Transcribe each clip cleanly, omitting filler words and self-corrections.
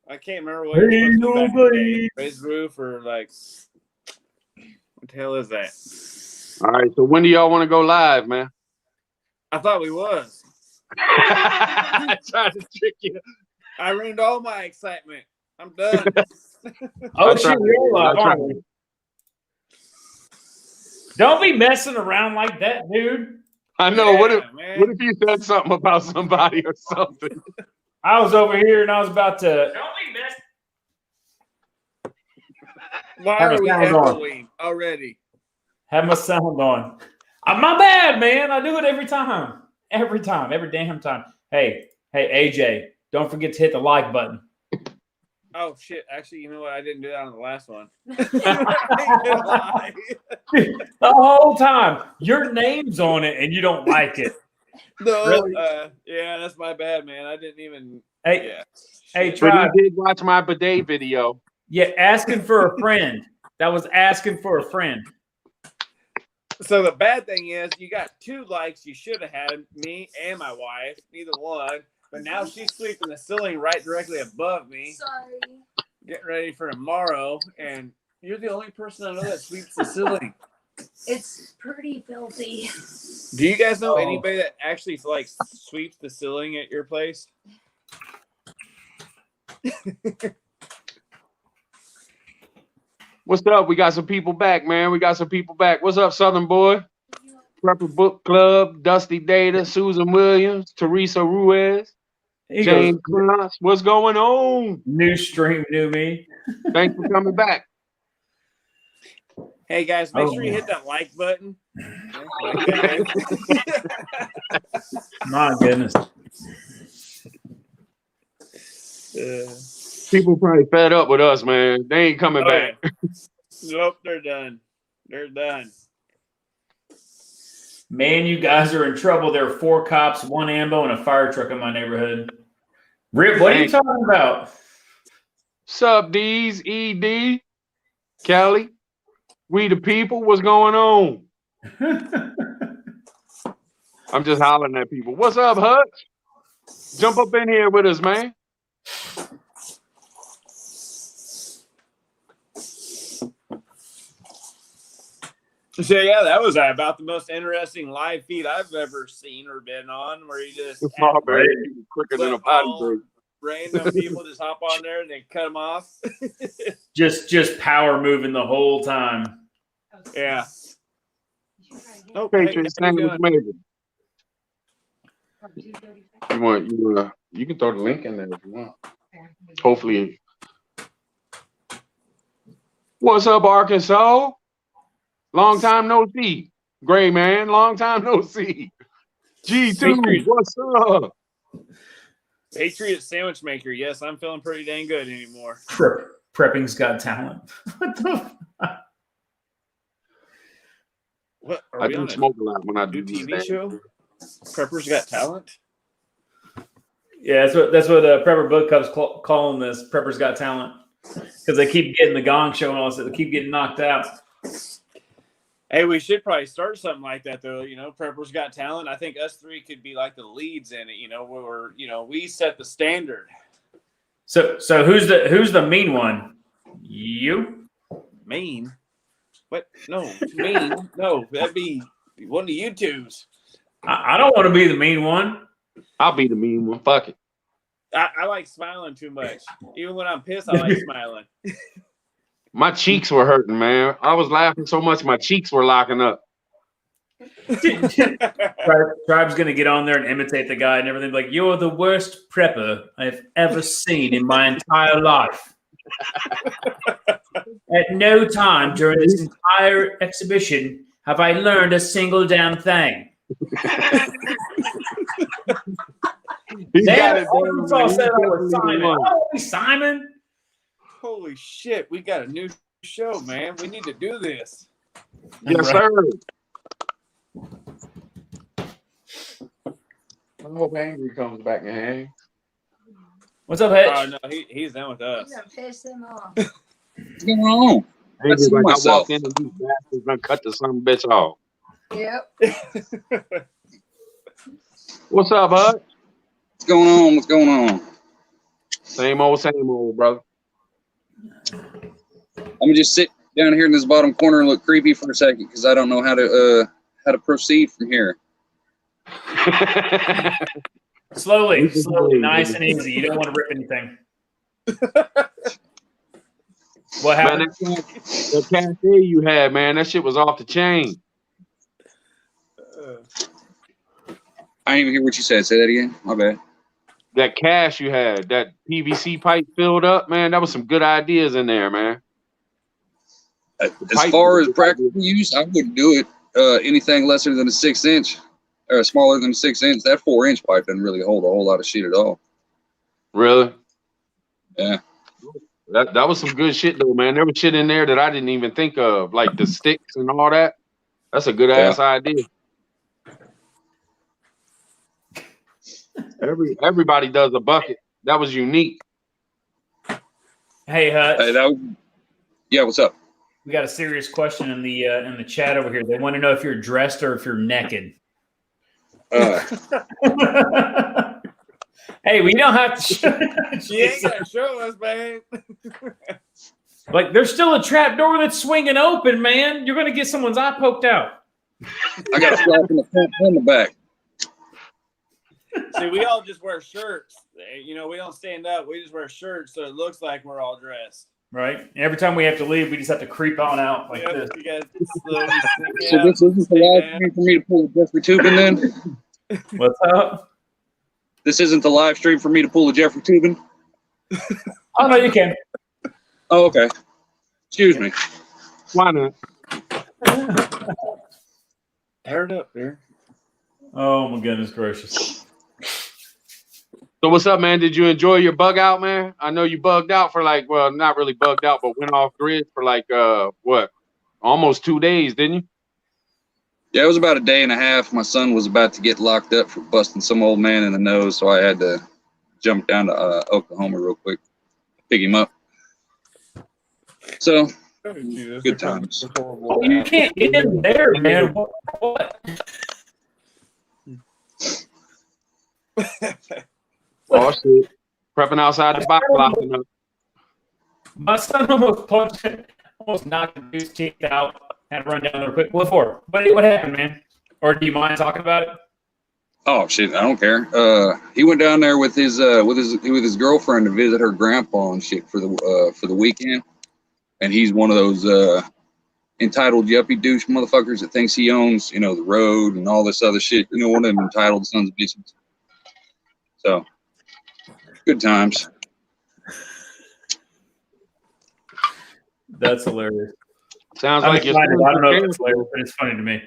I can't remember what it was supposed to be. Raised roof or like what the hell is that? All right, so when do y'all want to go live, man? I thought we was. I tried to trick you. I ruined all my excitement. I'm done. Oh shit, we're live. Don't be messing around like that, dude. I know. What if you said something about somebody or something? I was over here and I was about to. Don't be messing. Why are we echoing already? Have my sound on. My bad, man. I do it every time. Every damn time. Hey, AJ, don't forget to hit the like button. Oh shit! Actually, you know what? I didn't do that on the last one. The whole time, your name's on it, and you don't like it. No, really? Yeah, that's my bad, man. I didn't even. Hey, Tribe. But you did watch my bidet video. Yeah, asking for a friend. That was asking for a friend. So the bad thing is, you got 2 likes. You should have had me and my wife, neither one. But now she's sweeping the ceiling right directly above me. Sorry. Getting ready for tomorrow, and you're the only person I know that sweeps the ceiling. It's pretty filthy. Do you guys know anybody that actually like sweeps the ceiling at your place? What's up? We got some people back, man. What's up, Southern Boy? Prepper Book Club, Dusty Data, Susan Williams, Teresa Ruiz, James Kloss. What's going on? New stream, new me. Thanks for coming back. Hey guys, make sure you hit that like button. My goodness. People probably fed up with us, man. They ain't coming back. Nope, they're done. They're done. Man, you guys are in trouble. There are 4 cops, 1 ambo, and a fire truck in my neighborhood. Rip, what are you talking about? Sup, D's, ED, Kelly, we the people. What's going on? I'm just hollering at people. What's up, Hutch? Jump up in here with us, man. So yeah, that was about the most interesting live feed I've ever seen or been on, where you just quicker than a potty break. Random people just hop on there and they cut them off. just power moving the whole time. Yeah. Oh, Patriots, you can throw the link in there if you want. Hopefully. What's up, Arkansas? Long time no see. Gray man, long time no see. G2, what's up? Patriot sandwich maker. Yes, I'm feeling pretty dang good anymore. Prepping's got talent. What the fuck? What are I we do on smoke a lot when I do TV show? Preppers Got Talent? Yeah, that's what the Prepper Book Club's calling this. Preppers Got Talent. Because they keep getting the gong show and all this. They keep getting knocked out. Hey, we should probably start something like that, though. You know, Preppers Got Talent. I think us 3 could be like the leads in it. You know, where we set the standard. So who's the mean one? You? Mean? What? No, mean? No, that'd be one of you twos. I don't want to be the mean one. I'll be the mean one. Fuck it. I like smiling too much. Even when I'm pissed, I like smiling. My cheeks were hurting, man. I was laughing so much, my cheeks were locking up. Tribe's going to get on there and imitate the guy and everything. Like, you're the worst prepper I've ever seen in my entire life. At no time during this entire exhibition have I learned a single damn thing. Simon. Holy shit, we got a new show, man. We need to do this. Yes, sir. I hope Angry comes back and hangs. What's up, Hitch? Oh, no, he's done with us. You're gonna piss him off. What's going on? Angry's like, I walked in and these bastards done cut the son bitch off. Yep. What's up, bud? What's going on? Same old, brother. I'm gonna just sit down here in this bottom corner and look creepy for a second because I don't know how to proceed from here. Slowly, nice and easy. You don't want to rip anything. What Man, happened? that cafe you had, man, that shit was off the chain. I didn't even hear what you said. Say that again. My bad. That cash you had, that PVC pipe filled up, man, that was some good ideas in there, man. As far as practical use, I wouldn't do it. Anything lesser than a 6-inch or smaller than a 6-inch, that 4-inch pipe doesn't really hold a whole lot of shit at all. Really? Yeah. That was some good shit though, man. There was shit in there that I didn't even think of, like the sticks and all that. That's a good ass idea. Everybody does a bucket. That was unique. Hey, yeah, what's up? we got a serious question in the chat over here. They want to know if you're dressed or if you're naked. Hey, we don't have to. You ain't gotta show us, man. Like, there's still a trap door that's swinging open, man. You're gonna get someone's eye poked out. I got a flap in the front and the back. See, we all just wear shirts. You know, we don't stand up. We just wear shirts, so it looks like we're all dressed. Right? Every time we have to leave, we just have to creep on out like this. You guys slowly sneak So out. this isn't the live stream for me to pull a Jeffrey Tubin then? What's up? This isn't the live stream for me to pull a Jeffrey Tubin? Oh, no, you can. Oh, okay. Excuse me. Why not? Turn up there. Oh, my goodness gracious. So what's up, man? Did you enjoy your bug out, man? I know you bugged out for like, well, not really bugged out, but went off grid for like, what? Almost 2 days, didn't you? Yeah, it was about a day and a half. My son was about to get locked up for busting some old man in the nose, so I had to jump down to Oklahoma real quick, pick him up. So, good times. Oh, you can't get in there, man. What? Oh shit! Prepping outside the box, locking up. My son almost knocked his teeth out. Had to run down there quick. What for? What happened, man? Or do you mind talking about it? Oh shit, I don't care. He went down there with his girlfriend to visit her grandpa and shit for the weekend, and he's one of those entitled yuppie douche motherfuckers that thinks he owns, you know, the road and all this other shit. You know, one of them entitled sons of bitches. So, good times. That's hilarious. Sounds I like don't know if it's hilarious, but it's funny to me.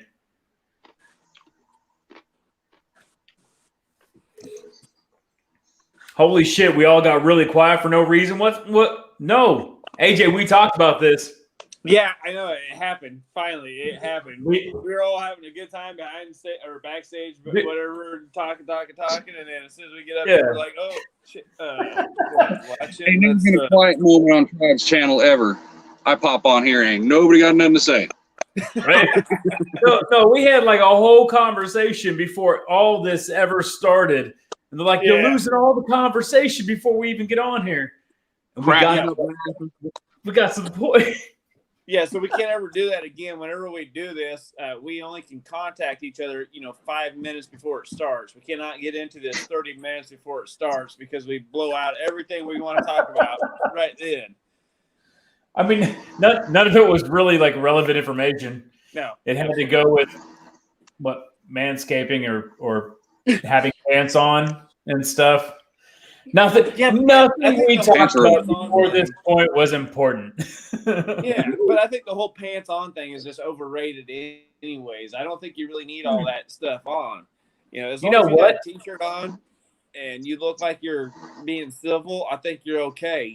Holy shit, we all got really quiet for no reason. What? No. AJ, we talked about this. Yeah, I know it happened. Finally, it happened. We were all having a good time behind or backstage, but whatever, talking, and then as soon as we get up, we're like, "Oh shit!" Watching. Ain't never been a quiet moment on Tribe's channel ever. I pop on here, ain't nobody got nothing to say. Right? No, we had like a whole conversation before all this ever started, and they're like, "You're losing all the conversation before we even get on here." And we got some point. Yeah, so we can't ever do that again. Whenever we do this, we only can contact each other, 5 minutes before it starts. We cannot get into this 30 minutes before it starts because we blow out everything we want to talk about right then. I mean, none of it was really like relevant information. No. It had to go with what manscaping or having pants on and stuff. Nothing we talked about before this point was important. Yeah, but I think the whole pants on thing is just overrated anyways. I don't think you really need all that stuff on. As long as you got a t-shirt on and you look like you're being civil, I think you're okay,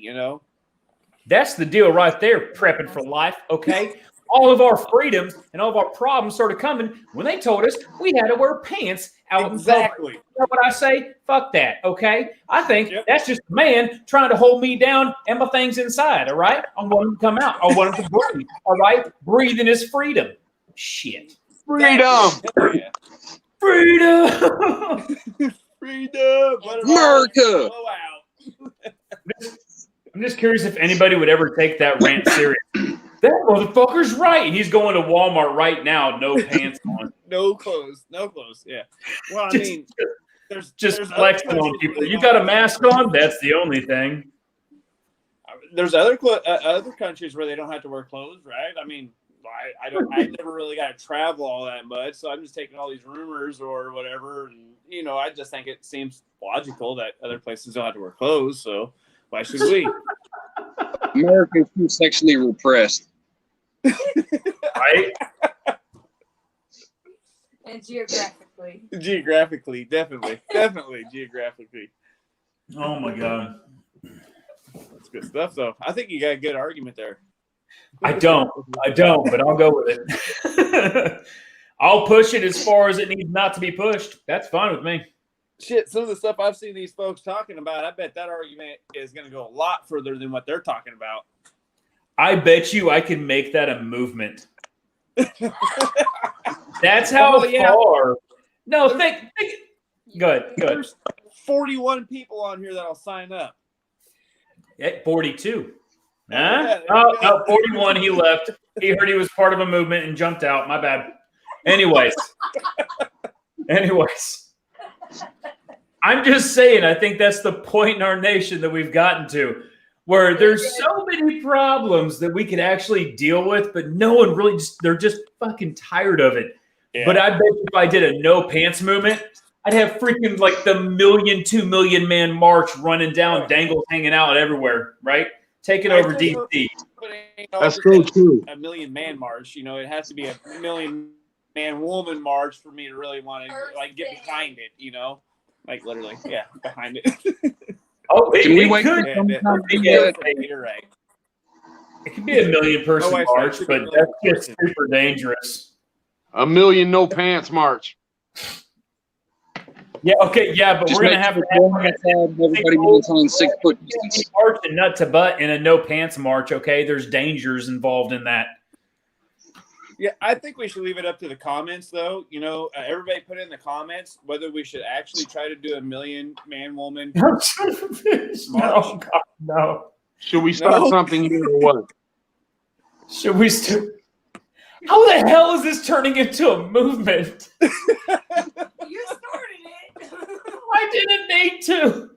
That's the deal right there, prepping for life, okay? All of our freedoms and all of our problems started coming when they told us we had to wear pants out exactly. in public. You know what I say? Fuck that, okay? I think that's just a man trying to hold me down and my things inside, all right? I want him to come out. I want him to breathe, all right? Breathing is freedom. Shit. Freedom. Yeah. Freedom. Freedom. America. Blow out. I'm just curious if anybody would ever take that rant serious. That motherfucker's right. And he's going to Walmart right now, no pants on. No clothes. Yeah. Well, I Just- mean, there's Just other flexing on countries people. where they You don't got a have- mask on? That's the only thing. There's other countries where they don't have to wear clothes, right? I mean, I never really got to travel all that much, so I'm just taking all these rumors or whatever, and I just think it seems logical that other places don't have to wear clothes, so why should we? America is too sexually repressed. Right? And geographically. Geographically, definitely geographically. Oh my God. That's good stuff, though. I think you got a good argument there. I don't, but I'll go with it. I'll push it as far as it needs not to be pushed. That's fine with me. Shit, some of the stuff I've seen these folks talking about, I bet that argument is going to go a lot further than what they're talking about. I bet you I can make that a movement. That's how Oh, yeah. far. No, think. Good. There's 41 people on here that'll sign up. Yeah, 42. Huh? Yeah, there Oh, you go. no, 41. He left. He heard he was part of a movement and jumped out. My bad. Anyways. I'm just saying, I think that's the point in our nation that we've gotten to, where there's so many problems that we could actually deal with, but no one really they're just fucking tired of it. Yeah. But I bet if I did a no pants movement, I'd have freaking like the 2 million man march running down, dangles hanging out everywhere, right? Taking over DC. But That's so true. A million man march, it has to be a million man woman march for me to really want to get behind it, like literally, yeah, behind it. Oh, Can we wait could. You're right. It could be a million person My wife's march, like, but that's just super dangerous. A million no pants march. Yeah, okay, yeah, but Just we're gonna make have sure to have everybody moves on 6 foot distance. march and nut to butt in a no pants march. Okay, there's dangers involved in that. Yeah, I think we should leave it up to the comments, though. Everybody put in the comments whether we should actually try to do a million man woman. No, God, no. Should we start No. something here or what? Should we still? How the hell is this turning into a movement? You started it. I didn't need to.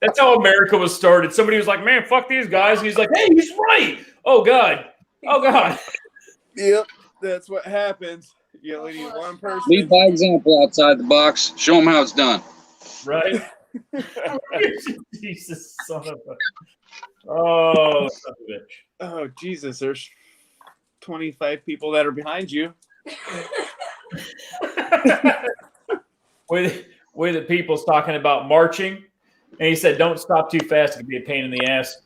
That's how America was started. Somebody was like, "Man, fuck these guys," and he's like, "Hey, he's right." Oh God. Oh God. Yep, that's what happens. You only need one person. Lead by example outside the box. Show them how it's done. Right. Jesus, son of a. Oh, son of a bitch. Oh, Jesus, there's 25 people that are behind you. With the people's talking about marching, and he said, "Don't stop too fast; it could be a pain in the ass."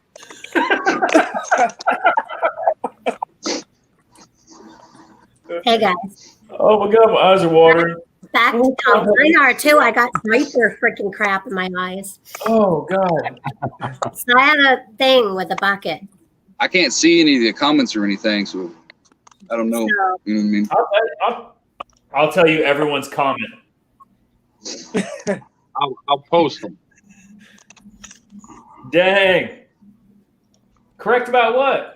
Hey guys, Oh my God, my eyes are watering. back to mine are too. I got diaper freaking crap in my eyes. Oh God. So I had a thing with a bucket. I can't see any of the comments or anything, so I don't know. So You know what I mean? I'll tell you everyone's comment. I'll post them. Dang. Correct about what?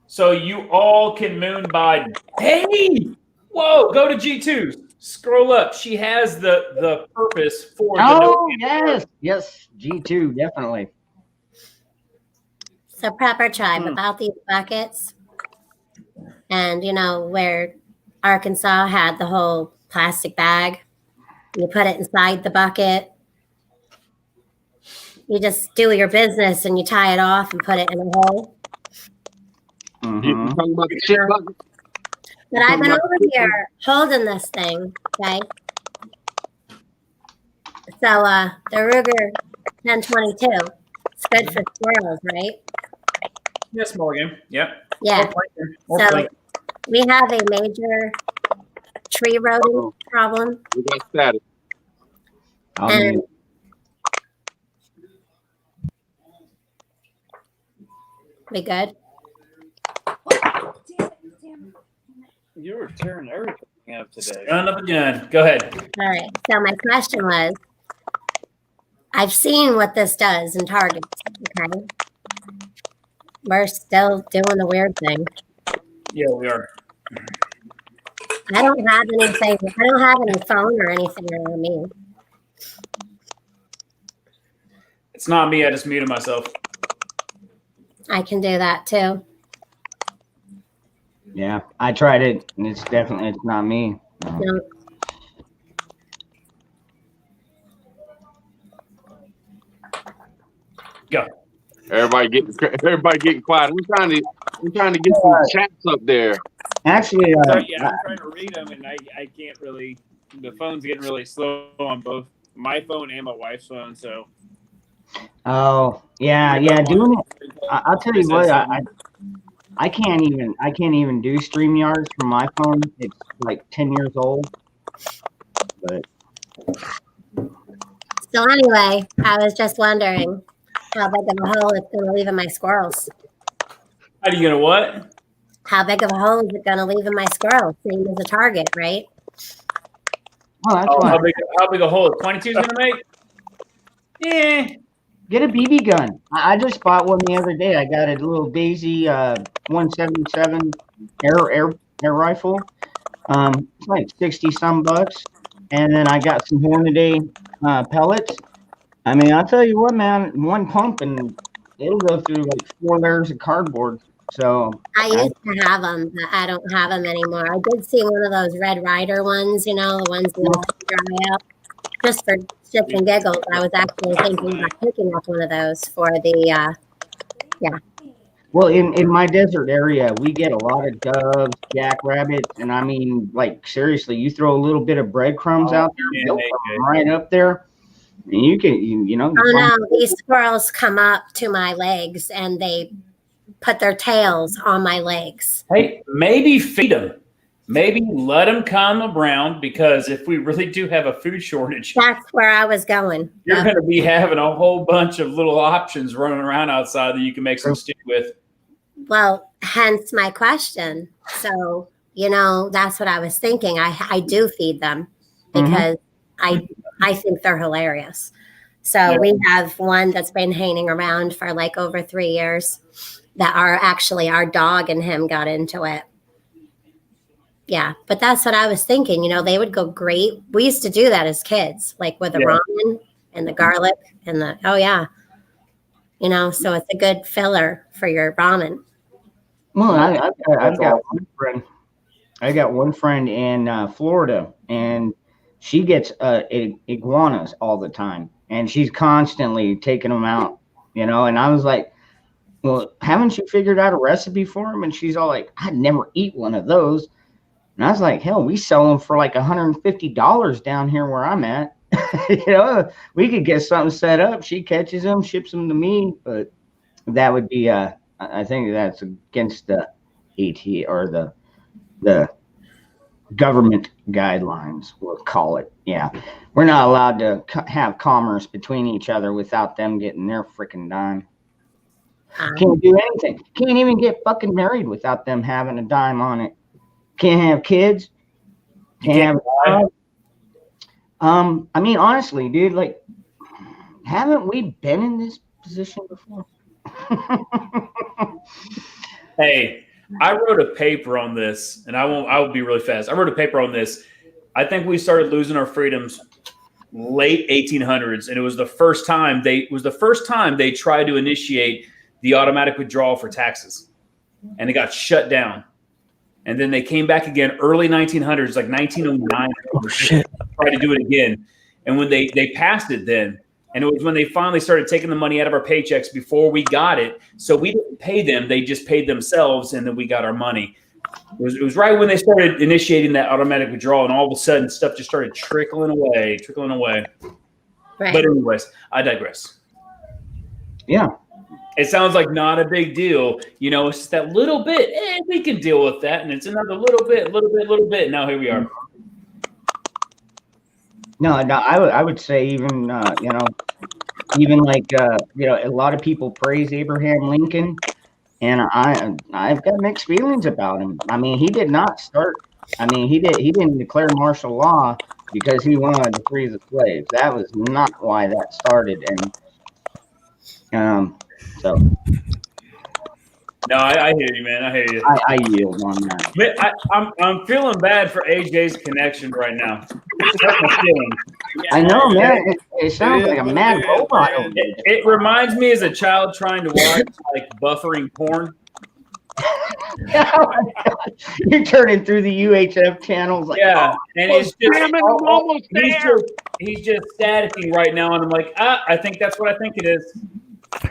So you all can moon Biden. Hey! Whoa, go to G2. Scroll up. She has the purpose for the Oh, no- yes, G2, definitely. So proper tribe about these buckets, and where Arkansas had the whole plastic bag. You put it inside the bucket. You just do your business and you tie it off and put it in a hole. You talking about the shit bucket? But I've been over here holding this thing, okay? So the Ruger 1022, it's good for squirrels, right? Yeah, small game. Yep. Yeah. So we have a major tree rodent problem. We got static. And we good? You were tearing everything up today. Son of a gun. Go ahead. All right. So my question was, I've seen what this does in targets. Okay, we're still doing the weird thing. Yeah, we are. I don't have anything. I don't have any phone or anything on me. It's not me. I just muted myself. I can do that too. Yeah, I tried it, and it's not me. No. Go. Everybody getting quiet. I'm trying to get some chats up there. Actually, So, yeah, I'm trying to read them, and I can't really. The phone's getting really slow on both my phone and my wife's phone. So. oh yeah, doing it. I'll tell you what, I can't even do StreamYards from my phone. It's like 10 years old. But So anyway, I was just wondering how big of a hole it's going to leave in my squirrels. How are you gonna what? How big of a hole is it going to leave in my squirrels? Same as a target, right? oh, that's Oh, fine. how big a hole 22 is gonna make? Yeah. Get a BB gun. I just bought one the other day. I got a little Daisy 177 air rifle. It's like 60 some bucks, and then I got some Hornady pellets. I mean, I'll tell you what, man, one pump and it'll go through like 4 layers of cardboard. So I used to have them, but I don't have them anymore. I did see one of those Red Rider ones, you know, the ones that dry out. Just for shits and giggles, I was actually thinking about picking up one of those for the, well, in my desert area, we get a lot of doves, jackrabbits, and I mean, like seriously, you throw a little bit of breadcrumbs out there, yeah, they'll they come right up there, and you can, you know. oh no, these squirrels come up to my legs and they put their tails on my legs. Hey, maybe feed them. Maybe let them come around, because if we really do have a food shortage, That's where I was going. you're going to be having a whole bunch of little options running around outside that you can make some stew with. Well, hence my question. So, you know, that's what I was thinking. I do feed them because I think they're hilarious. So Yeah. we have one that's been hanging around for like over 3 years that our dog and him got into it. Yeah, but that's what I was thinking. You know, they would go great. We used to do that as kids, like with the ramen and the garlic and you know, so it's a good filler for your ramen. Well, I've got one friend. I got one friend in Florida, and she gets iguanas all the time, and she's constantly taking them out. You know, and I was like, "Well, haven't you figured out a recipe for them?" And she's all like, "I'd never eat one of those." And I was like, "Hell, we sell them for like $150 down here where I'm at." You know, we could get something set up. She catches them, ships them to me, but that would be I think that's against the AT or the government guidelines, we'll call it. Yeah, we're not allowed to have commerce between each other without them getting their freaking dime. Can't do anything. Can't even get fucking married without them having a dime on it. Can't have kids. Can't have. I mean, honestly, dude, like, haven't we been in this position before? Hey, I wrote a paper on this, and I will be really fast. I wrote a paper on this. I think we started losing our freedoms late 1800s, and it was the first time they tried to initiate the automatic withdrawal for taxes, and it got shut down. And then they came back again early 1900s, like 1909. Oh shit! Tried to do it again, and when they passed it then. And it was when they finally started taking the money out of our paychecks before we got it. So we didn't pay them. They just paid themselves, and then we got our money. It was right when they started initiating that automatic withdrawal, and all of a sudden stuff just started trickling away. Right. But anyways, I digress. Yeah. It sounds like not a big deal. You know, it's just that little bit. We can deal with that. And it's another little bit. Now here we are. No, I would say even you know, even like you know, a lot of people praise Abraham Lincoln, and I've got mixed feelings about him. I mean, he did not start. I mean, he didn't declare martial law because he wanted to free the slaves. That was not why that started. And so No, I hear you, man. I hear you. I yield on that. But I'm feeling bad for AJ's connection right now. That's my feeling. I know, man. It sounds like a mad robot. It reminds me as a child trying to watch like buffering porn. You're turning through the UHF channels. Like, Yeah, and it's just damn it, I'm almost there. he's just staticking right now, and I'm like, I think that's what I think it is.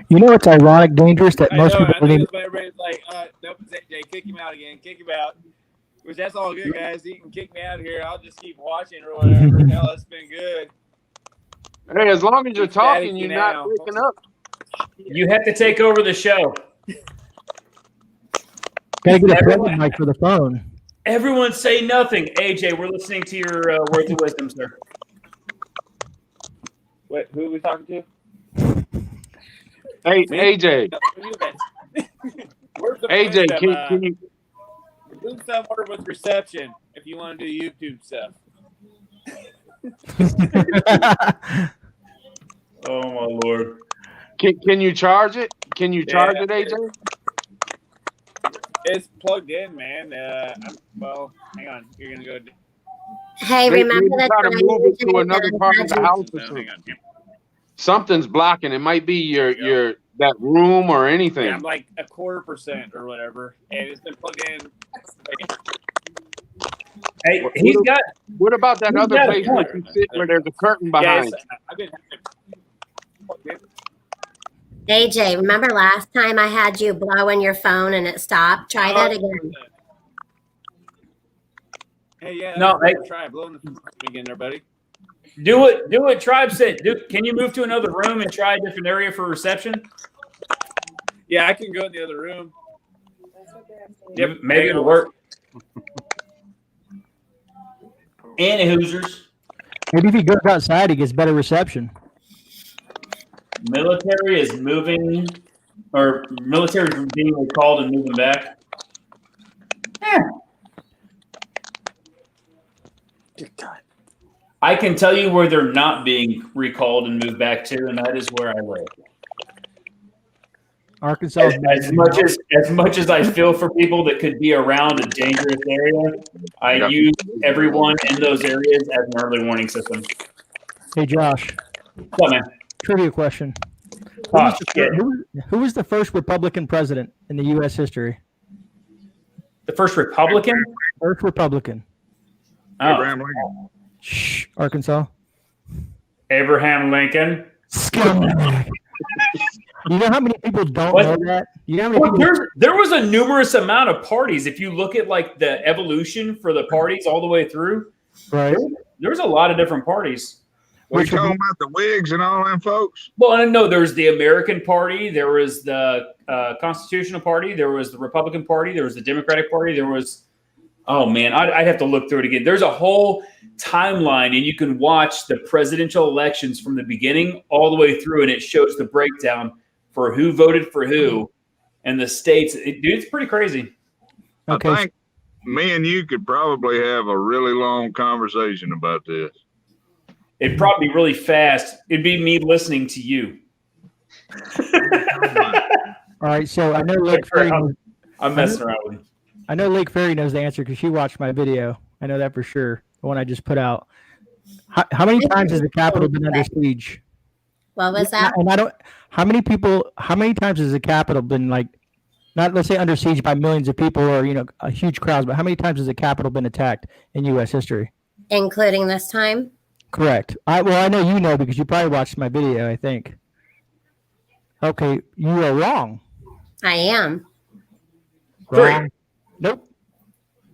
You know it's ironic, dangerous that I most know, people I don't know, even. but everybody's like, nope, it's AJ, kick him out again, kick him out. Which that's all good, guys. You can kick me out of here. I'll just keep watching or whatever. Hell, it's been good. Hey, as long as you're It's talking, staticky you're now. not breaking up. You have to take over the show. Gotta get a present mic for the phone. Everyone say nothing. AJ, we're listening to your words of wisdom, sir. Wait, who are we talking to? Hey, Me? AJ. No, you guys. Where's the AJ, wisdom? can you? Do somewhere with reception if you want to do YouTube stuff. Oh my lord. Can you charge it? Can you charge it, AJ? It's plugged in, man. Well, hang on. You're gonna go. Hey, Maybe remember that try to time move it you to another said part of the that house or No, something. hang on. Something's blocking. It might be your that room or anything. Yeah, I'm like 0.25% or whatever, and it's been plugged in. Hey, he's got. What about that He's other got a place point. where you sit where there's a curtain Yeah, behind? I've been plugged in. AJ, remember last time I had you blow in your phone and it stopped? Try that again. Hey, yeah. No, hey. Try blowing the phone again there, buddy. Do what Tribe said. Can you move to another room and try a different area for reception? Yeah, I can go in the other room. Yep, maybe it'll work. And Hoosiers. Maybe if he goes outside, he gets better reception. Military is moving, or military is being recalled and moving back. I can tell you where they're not being recalled and moved back to, and that is where I live. Arkansas. As much as I feel for people that could be around a dangerous area, I use everyone in those areas as an early warning system. Hey, Josh. What's up, man? Trivia question. Oh, shit. Who was the first Republican president in the U.S. history? The first Republican? First Republican. Oh, Shh, Arkansas. Abraham Lincoln. Scumbag. You know how many people don't What? know that? You know how many Well, people? there was a numerous amount of parties. If you look at like the evolution for the parties all the way through, Right. there was a lot of different parties. We talking about the Whigs and all them folks? Well, I know there's the American Party, there was the Constitutional Party, there was the Republican Party, there was the Democratic Party, there was, oh man, I'd have to look through it again. There's a whole timeline, and you can watch the presidential elections from the beginning all the way through, and it shows the breakdown for who voted for who and the states. Dude, it's pretty crazy. Okay. I think me and you could probably have a really long conversation about this. It'd probably be really fast. It'd be me listening to you. All right. So I know Lake Ferry. I'm messing around with you. I know Lake Ferry knows the answer because she watched my video. I know that for sure. The one I just put out. How many times has the Capitol been under siege? What was that? And I don't. How many times has the Capitol been like, not let's say under siege by millions of people or a huge crowds, but how many times has the Capitol been attacked in U.S. history? Including this time? Correct. I know you know because you probably watched my video. I think. Okay, you are wrong. I am. Wrong. Nope.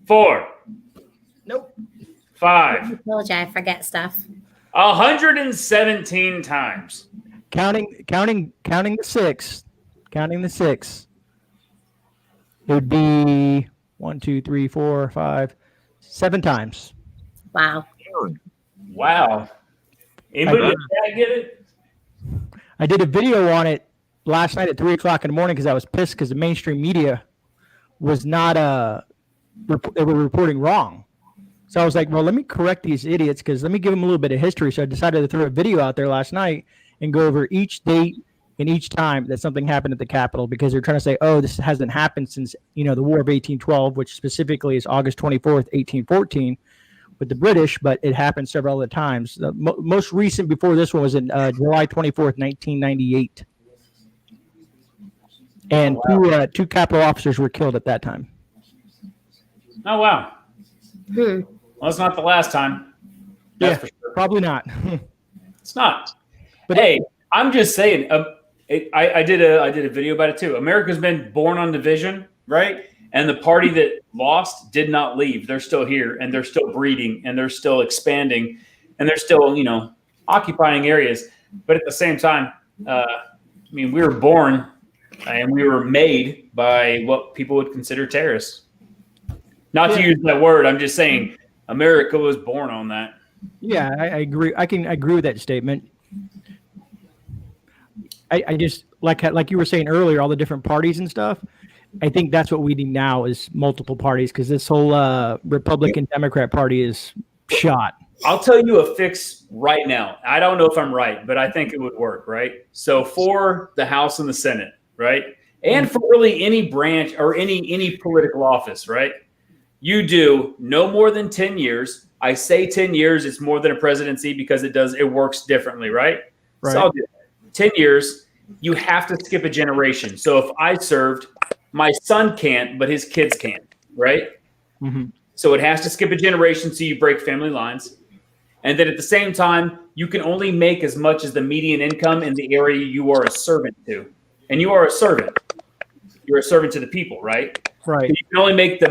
4. Nope. 5. I told you I forget stuff. 117 times. Counting the six. Counting the six. It would be 1, 2, 3, 4, 5, 7 times. Wow. Wow. Anybody in the chat get it? I did a video on it last night at 3 o'clock in the morning because I was pissed because the mainstream media was not they were reporting wrong. So I was like, well, let me correct these idiots because let me give them a little bit of history. So I decided to throw a video out there last night and go over each date and each time that something happened at the Capitol, because they're trying to say, oh, this hasn't happened since, the War of 1812, which specifically is August 24th, 1814 with the British, but it happened several other times. The most recent before this one was in July 24th, 1998. And two Capitol officers were killed at that time. Oh, wow. Well, it's not the last time. That's for sure. Probably not. It's not. But hey, I'm just saying. I did a video about it too. America's been born on division, right? And the party that lost did not leave. They're still here, and they're still breeding, and they're still expanding, and they're still, occupying areas. But at the same time, we were born and we were made by what people would consider terrorists. Not to use that word. I'm just saying America was born on that. Yeah, I agree. I agree with that statement. I just like you were saying earlier, all the different parties and stuff. I think that's what we need now is multiple parties, because this whole Republican Democrat party is shot. I'll tell you a fix right now. I don't know if I'm right, but I think it would work, right? So for the House and the Senate, right? And for really any branch or any political office, right? You do no more than 10 years. I say 10 years, it's more than a presidency because it works differently, right? Right. So I'll do 10 years, you have to skip a generation. So if I served, my son can't, but his kids can, right? Mm-hmm. So it has to skip a generation so you break family lines. And then at the same time, you can only make as much as the median income in the area you are a servant to. And you are a servant. You're a servant to the people, right? Right. So you can only make the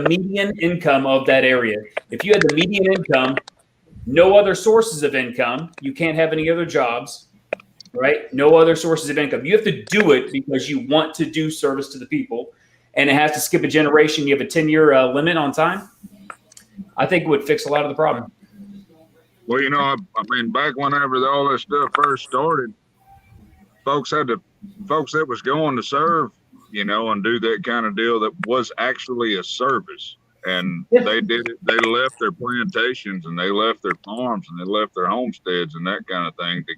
median income of that area. If you had the median income, no other sources of income, you can't have any other jobs, right? No other sources of income. You have to do it because you want to do service to the people, and it has to skip a generation. You have a 10-year limit on time. I think it would fix a lot of the problem. Well, back whenever all this stuff first started, folks that was going to serve, and do that kind of deal that was actually a service. And they did it. They left their plantations and they left their farms and they left their homesteads and that kind of thing to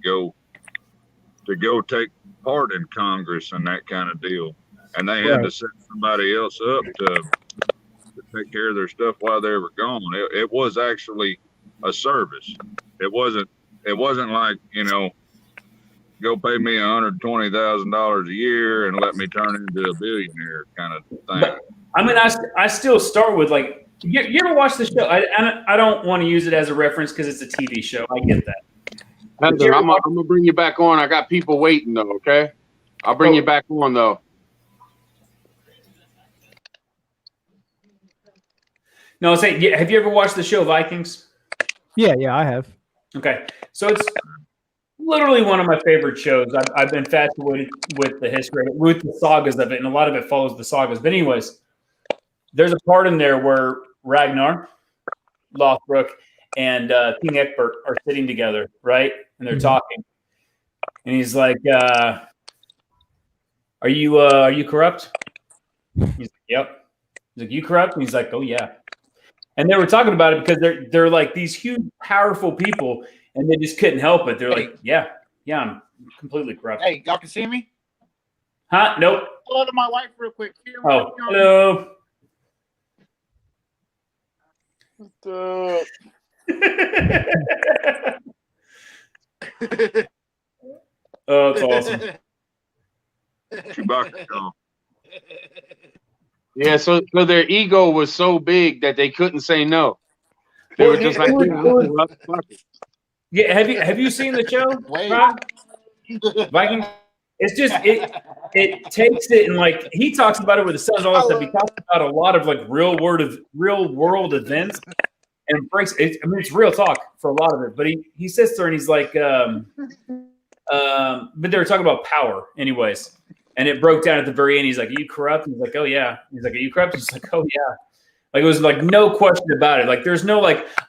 go take part in Congress and that kind of deal. And they had to set somebody else up to take care of their stuff while they were gone. It was actually a service. It wasn't like, go pay me $120,000 a year and let me turn into a billionaire kind of thing. But, I still start with you ever watch the show? I don't want to use it as a reference because it's a TV show. I get that. Heather, I'm gonna bring you back on. I got people waiting though. Okay, I'll bring you back on though. No, have you ever watched the show Vikings? Yeah, I have. Okay, so it's literally one of my favorite shows. I've been infatuated with the history of it, with the sagas of it, and a lot of it follows the sagas. But anyways, there's a part in there where Ragnar Lothbrok and King Egbert are sitting together, right? And they're talking. And he's like, are you corrupt? He's like, yep. He's like, you corrupt? And he's like, oh, yeah. And they were talking about it because they're like these huge, powerful people, and they just couldn't help it. They're like, yeah, I'm completely corrupt. Hey, y'all can see me? Huh? Nope. Hello to my wife real quick. Oh, hello. Oh, it's awesome. Chewbacca. Yeah, so their ego was so big that they couldn't say no. They were just like, yeah. Have you seen the show? Vikings. It's just it takes it and he talks about it with his sons all that stuff. He talks about a lot of real world events and breaks it. I mean, it's real talk for a lot of it. But he sits there and he's like, but they were talking about power, anyways. And it broke down at the very end. He's like, "Are you corrupt?" And he's like, "Oh yeah." He's like, "Are you corrupt?" He's like, "Oh yeah." It was no question about it. There's no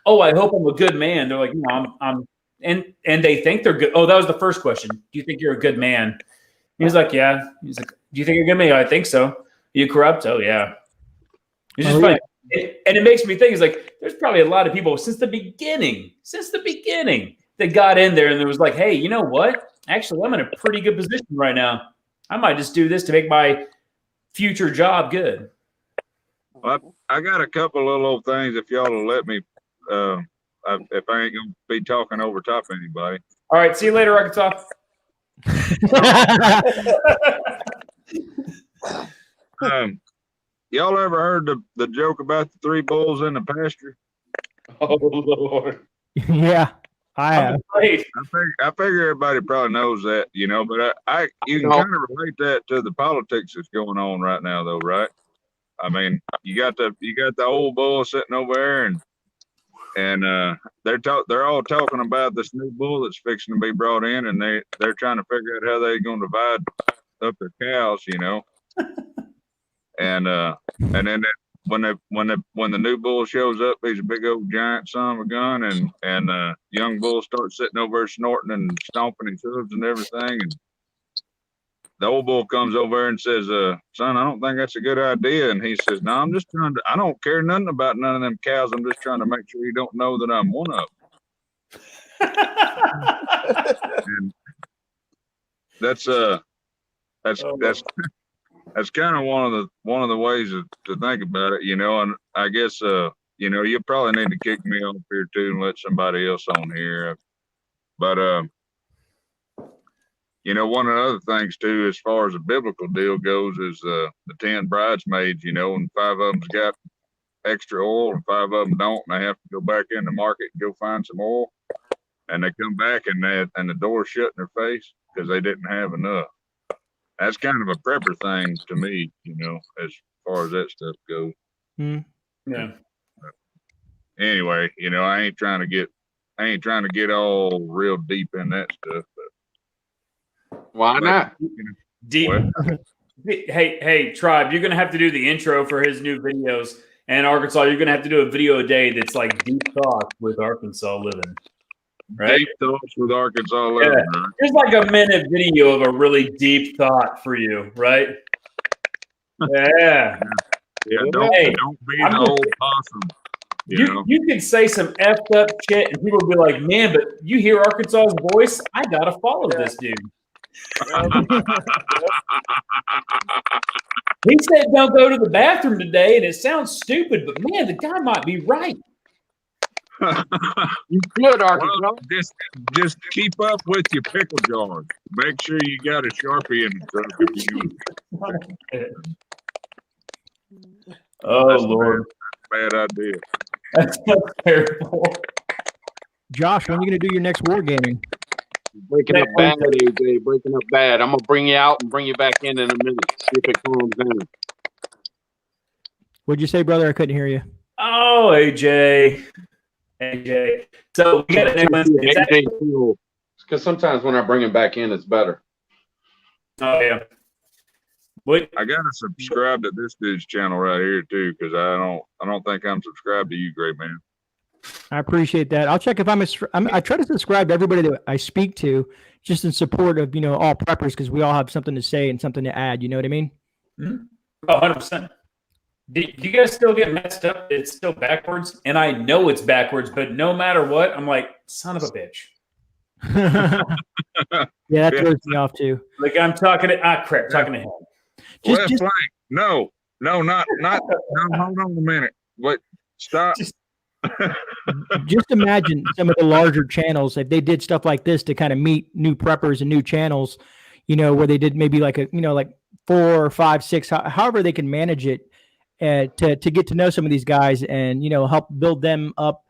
"Oh, I hope I'm a good man." They're like, "No, I'm," and they think they're good. Oh, that was the first question. Do you think you're a good man? He's like, "Yeah." He's like, "Do you think you're a good man?" I think so. Are you corrupt? Oh yeah. It's just funny. And it makes me think, it's like, there's probably a lot of people since the beginning, that got in there and it was like, hey, you know what? Actually, I'm in a pretty good position right now. I might just do this to make my future job good. Well, I got a couple of little things if y'all will let me, if I ain't going to be talking over top of anybody. All right. See you later, Arkansas. Y'all ever heard the joke about the 3 bulls in the pasture? Oh Lord. Yeah, I have. Great. I figure everybody probably knows that, you know, but you can kind of relate that to the politics that's going on right now, though, right? I mean, you got the old bull sitting over there, and they're all talking about this new bull that's fixing to be brought in, and they're trying to figure out how they're going to divide up their cows, you know. And then when the new bull shows up, he's a big old giant son of a gun, and young bull starts sitting over there snorting and stomping his hooves and everything, and the old bull comes over and says, son, I don't think that's a good idea. And he says, no, I don't care nothing about none of them cows. I'm just trying to make sure you don't know that I'm one of them. And that's kind of one of the ways to think about it, you know. And I guess you know, you probably need to kick me off here too and let somebody else on here. But you know, one of the other things too, as far as the biblical deal goes, is the 10 bridesmaids, you know, and 5 of them's got extra oil and 5 of them don't, and they have to go back in the market and go find some oil, and they come back and the door's shut in their face because they didn't have enough. That's kind of a prepper thing to me, you know, as far as that stuff goes. Yeah. Anyway, you know, I ain't trying to get all real deep in that stuff, but why not? Deep. Hey, Tribe, you're gonna have to do the intro for his new videos. And Arkansas, you're gonna have to do a video a day that's like deep thoughts with Arkansas living. Right? Deep thoughts with Arkansas living. Yeah. Right? There's like a minute video of a really deep thought for you, right? Yeah. Yeah. Don't be the old possum. You can say some effed up shit and people will be like, man, but you hear Arkansas's voice? I gotta follow this dude. He said don't go to the bathroom today, and it sounds stupid, but man, the guy might be right. You could, Arkansas. Well, just keep up with your pickle jars. Make sure you got a Sharpie in the truck if you use it. Oh, That's Lord. Bad idea. That's terrible. Josh, when are you going to do your next wargaming? Breaking up bad, AJ. Breaking up bad. I'm going to bring you out and bring you back in a minute. See if it calms down. What'd you say, brother? I couldn't hear you. Oh, AJ. So we got a new one. Because sometimes when I bring him back in, it's better. Oh, yeah. What? I gotta subscribe to this dude's channel right here too, because I don't think I'm subscribed to you, great man. I appreciate that. I'll check if I try to subscribe to everybody that I speak to, just in support of, you know, all preppers, because we all have something to say and something to add. You know what I mean? Mm-hmm. Oh, 100%. Do you guys still get messed up? It's still backwards, and I know it's backwards, but no matter what, I'm like, son of a bitch. Yeah, that throws me off too. Like I'm talking to him. Just no, not no. Hold on a minute. Wait, stop. Just imagine some of the larger channels if they did stuff like this to kind of meet new preppers and new channels, you know, where they did maybe like like 4 or 5, 6, however they can manage it, to get to know some of these guys and, you know, help build them up.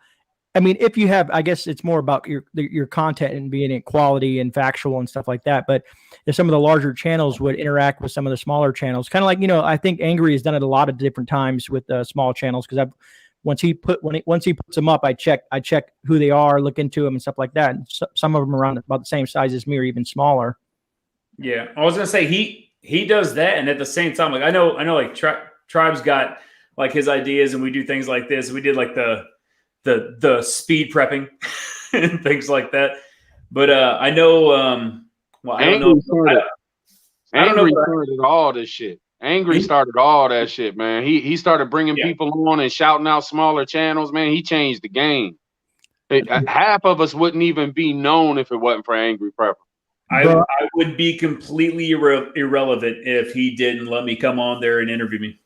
I mean, if you have, I guess it's more about your content and being in quality and factual and stuff like that. But if some of the larger channels would interact with some of the smaller channels, kind of like, you know, I think Angry has done it a lot of different times with small channels, because once he puts them up, I check who they are, look into them and stuff like that. And some of them around about the same size as me or even smaller. Yeah, I was gonna say he does that, and at the same time, like I know, like Tribe's got like his ideas, and we do things like this. We did like the speed prepping and things like that. But I know. Well, I don't know. I don't know all this shit. Angry started all that shit, man. He started bringing people on and shouting out smaller channels, man. He changed the game. Half of us wouldn't even be known if it wasn't for Angry Prepper. I would be completely irrelevant if he didn't let me come on there and interview me.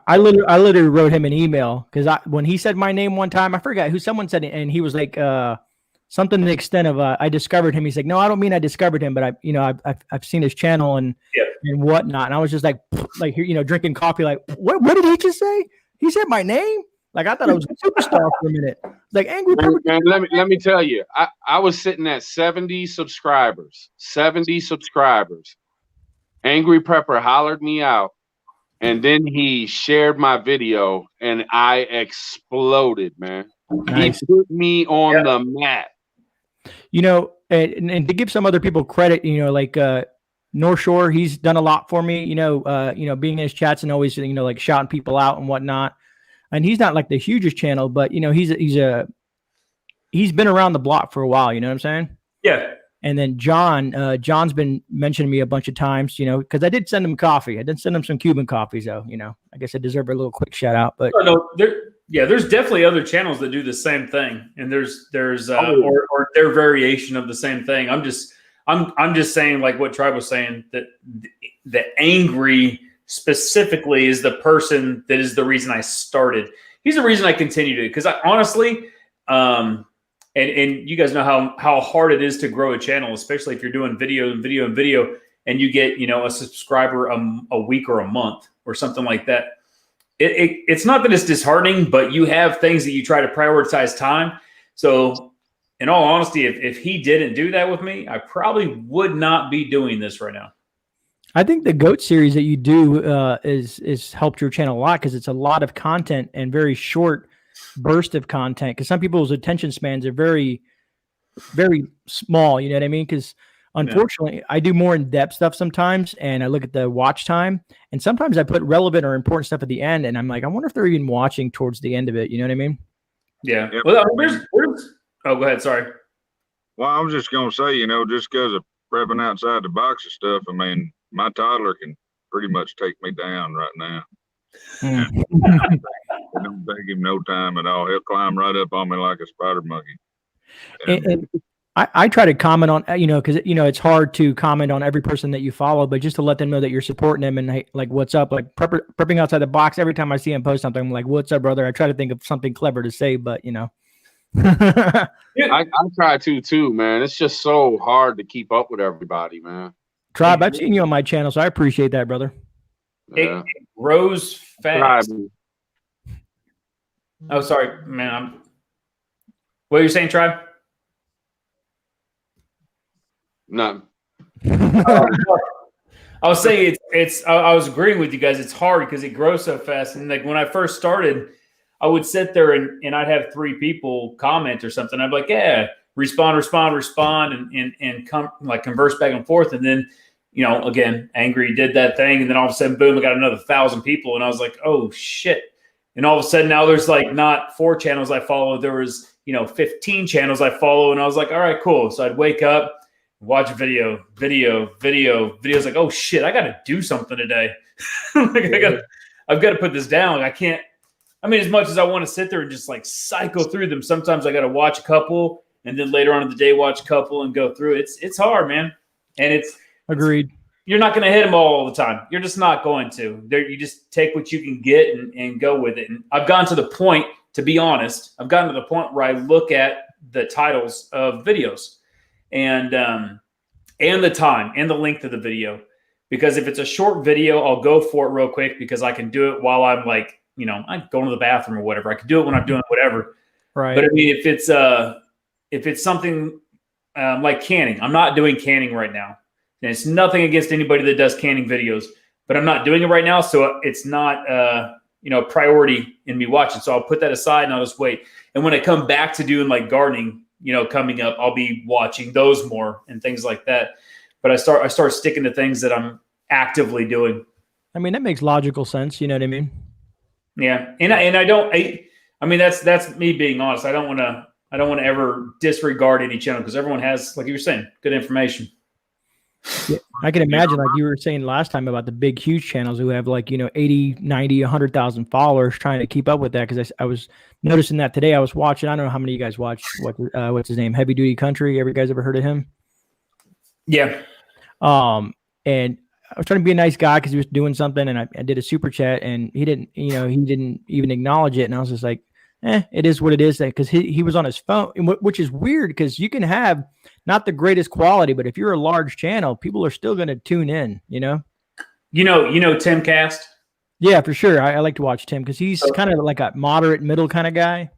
I literally wrote him an email because when he said my name one time, I forgot who someone said it, and he was like something to the extent of I discovered him. He's like, no, I don't mean I discovered him, but I've seen his channel and whatnot. And I was just like drinking coffee. Like, what did he just say? He said my name. Like I thought I was a superstar for a minute. Like Angry Prepper. Man, let me tell you, I was sitting at 70 subscribers. 70 subscribers. Angry Prepper hollered me out. And then he shared my video, and I exploded, man. Nice. He put me on the map. And to give some other people credit, like North Shore, he's done a lot for me. Being in his chats and always, like shouting people out and whatnot. And he's not like the hugest channel, but he's been around the block for a while. You know what I'm saying? Yeah. And then John's been mentioning me a bunch of times, because I did send him coffee. I did send him some Cuban coffee, so I guess I deserve a little quick shout out. But there's definitely other channels that do the same thing, and there's or their variation of the same thing. I'm just saying, like what Tribe was saying, that the Angry specifically is the person that is the reason I started. He's the reason I continued it, because I honestly. And you guys know how hard it is to grow a channel, especially if you're doing video, and you get a subscriber a week or a month or something like that. It's not that it's disheartening, but you have things that you try to prioritize time. So, in all honesty, if he didn't do that with me, I probably would not be doing this right now. I think the GOAT series that you do is helped your channel a lot, because it's a lot of content and very short burst of content, because some people's attention spans are very, very small. You know what I mean? Because unfortunately, I do more in-depth stuff sometimes, and I look at the watch time, and sometimes I put relevant or important stuff at the end, and I'm like, I wonder if they're even watching towards the end of it. You know what I mean? Yeah. Well, oh, go ahead. Sorry. Well, I was just gonna say, just because of prepping outside the box and stuff, I mean, my toddler can pretty much take me down right now. It don't take him no time at all. He'll climb right up on me like a spider monkey. And I try to comment on, because it's hard to comment on every person that you follow, but just to let them know that you're supporting them and like, what's up, like prepping outside the box. Every time I see him post something, I'm like, what's up, brother? I try to think of something clever to say, but I try to too, man. It's just so hard to keep up with everybody, man. Tribe, I've seen you on my channel, so I appreciate that, brother. It grows fast. Oh, sorry, man. What are you saying, Tribe? No. I was saying I was agreeing with you guys. It's hard because it grows so fast. And like when I first started, I would sit there and I'd have 3 people comment or something. I'd be like, yeah, respond, and come like converse back and forth. And then, again, Angry did that thing. And then all of a sudden, boom, I got another 1,000 people. And I was like, oh shit. And all of a sudden now there's like not 4 channels I follow. There was, 15 channels I follow. And I was like, all right, cool. So I'd wake up, watch a video. Videos like, oh shit, I got to do something today. I've got to put this down. As much as I want to sit there and just like cycle through them, sometimes I got to watch a couple and then later on in the day, watch a couple and go through it. It's hard, man. And agreed. You're not going to hit them all the time. You're just not going to. You just take what you can get and go with it. And I've gotten to the point, to be honest, where I look at the titles of videos and the time and the length of the video. Because if it's a short video, I'll go for it real quick because I can do it while I'm like, I'm going to the bathroom or whatever. I can do it when I'm doing whatever. Right. But if it's something like canning, I'm not doing canning right now. And it's nothing against anybody that does canning videos, but I'm not doing it right now. So it's not, priority in me watching. So I'll put that aside and I'll just wait. And when I come back to doing like gardening, coming up, I'll be watching those more and things like that. But I start sticking to things that I'm actively doing. That makes logical sense. You know what I mean? Yeah. That's me being honest. I don't want to ever disregard any channel because everyone has, like you were saying, good information. Yeah. I can imagine, like you were saying last time about the big, huge channels who have like, 80, 90, 100,000 followers trying to keep up with that. Cause I was noticing that today. I was watching, I don't know how many of you guys watch what's his name? Heavy Duty Country. Ever guys ever heard of him? Yeah. And I was trying to be a nice guy because he was doing something, and I did a super chat, and he didn't even acknowledge it. And I was just like, it is what it is. Because he was on his phone, which is weird because you can have not the greatest quality, but if you're a large channel, people are still going to tune in, You know Tim Cast? Yeah, for sure. I like to watch Tim because he's kind of like a moderate middle kind of guy.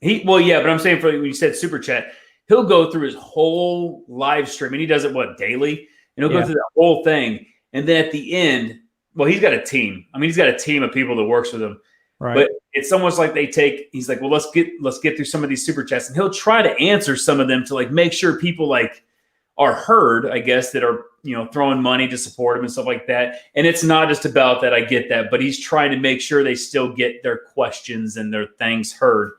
But I'm saying when you said super chat, he'll go through his whole live stream, and he does it daily, and he'll go through the whole thing, and then at the end, he's got a team. I mean, he's got a team of people that works with him. Right. But it's almost like he's like, well, let's get through some of these super chats, and he'll try to answer some of them to make sure people are heard, I guess, that are throwing money to support him and stuff like that. And it's not just about that. I get that, but he's trying to make sure they still get their questions and their things heard.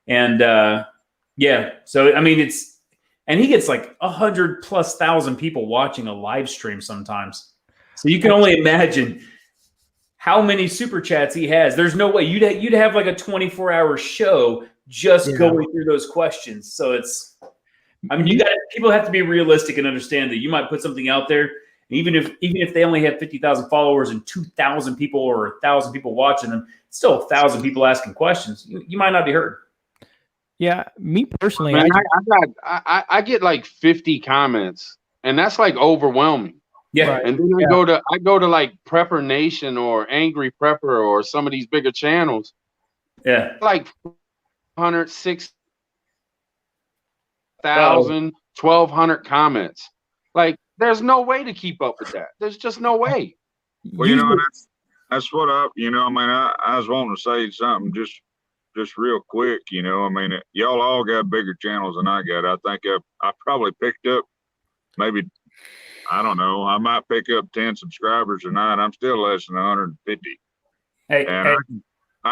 And so I mean, and he gets 100,000+ people watching a live stream sometimes. So you can only imagine how many super chats he has. There's no way you'd have like a 24-hour show just going through those questions. So people have to be realistic and understand that you might put something out there, and even if they only have 50,000 followers and 2,000 people or 1,000 people watching them, it's still 1,000 people asking questions. You might not be heard. Yeah, me personally, Man, I get like 50 comments, and that's overwhelming. Yeah, and then I go to like Prepper Nation or Angry Prepper or some of these bigger channels. Yeah, 100, 6,000, 1,200 comments. There's no way to keep up with that. There's just no way. Well, that's what I was wanting to say something just real quick. Y'all all got bigger channels than I got. I think I probably picked up maybe, I don't know, I might pick up 10 subscribers tonight. I'm still less than 150. I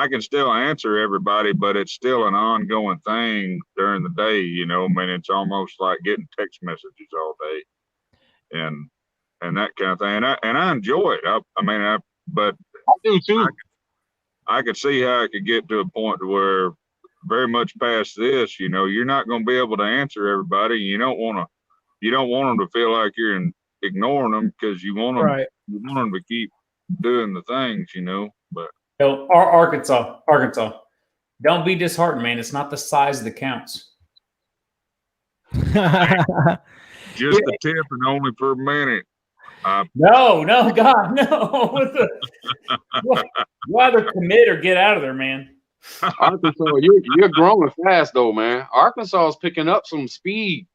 can still answer everybody, but it's still an ongoing thing during the day. It's almost like getting text messages all day and that kind of thing. And I enjoy it. But I do too. I could see how it could get to a point where very much past this, you're not going to be able to answer everybody. You don't want them to feel like you're ignoring them because you want them to keep doing the things, but Arkansas, don't be disheartened, man. It's not the size that counts. just the tip and only for a minute. No, God, no. You either commit or get out of there, man. Arkansas, you're growing fast though, man. Arkansas is picking up some speed.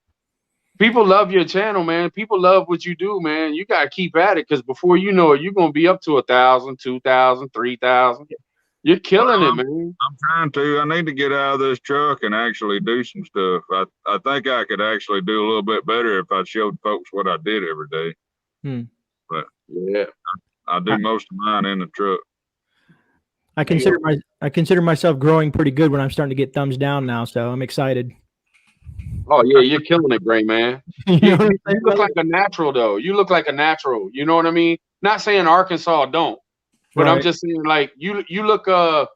People love your channel, man. People love what you do, man. You gotta keep at it because before you know it, you're gonna be up to 1,000, 2,000, 3,000. You're killing it, man. I'm trying to. I need to get out of this truck and actually do some stuff. I think I could actually do a little bit better if I showed folks what I did every day. But yeah, I do most of mine in the truck. I consider myself growing pretty good when I'm starting to get thumbs down now, so I'm excited. Oh yeah, you're killing it, Gray man. You look like a natural though. You look like a natural. You know what I mean? Not saying Arkansas don't, but I'm just saying you look I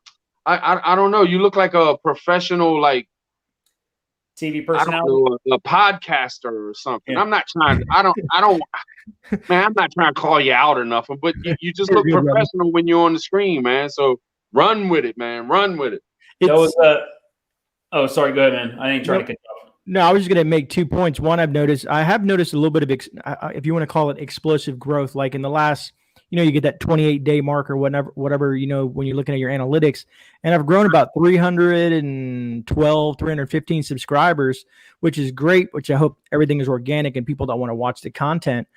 don't know. You look like a professional TV personality, a podcaster or something. Yeah. I'm not trying. I don't. Man, I'm not trying to call you out or nothing. But you just look professional when you're on the screen, man. So run with it, man. Run with it. Oh, sorry. Go ahead, man. I ain't trying to cut you off. No, I was just going to make 2 points. One, I have noticed a little bit of, if you want to call it explosive growth, like in the last, you get that 28-day mark or whatever, when you're looking at your analytics. And I've grown about 312, 315 subscribers, which is great, which I hope everything is organic and people don't want to watch the content.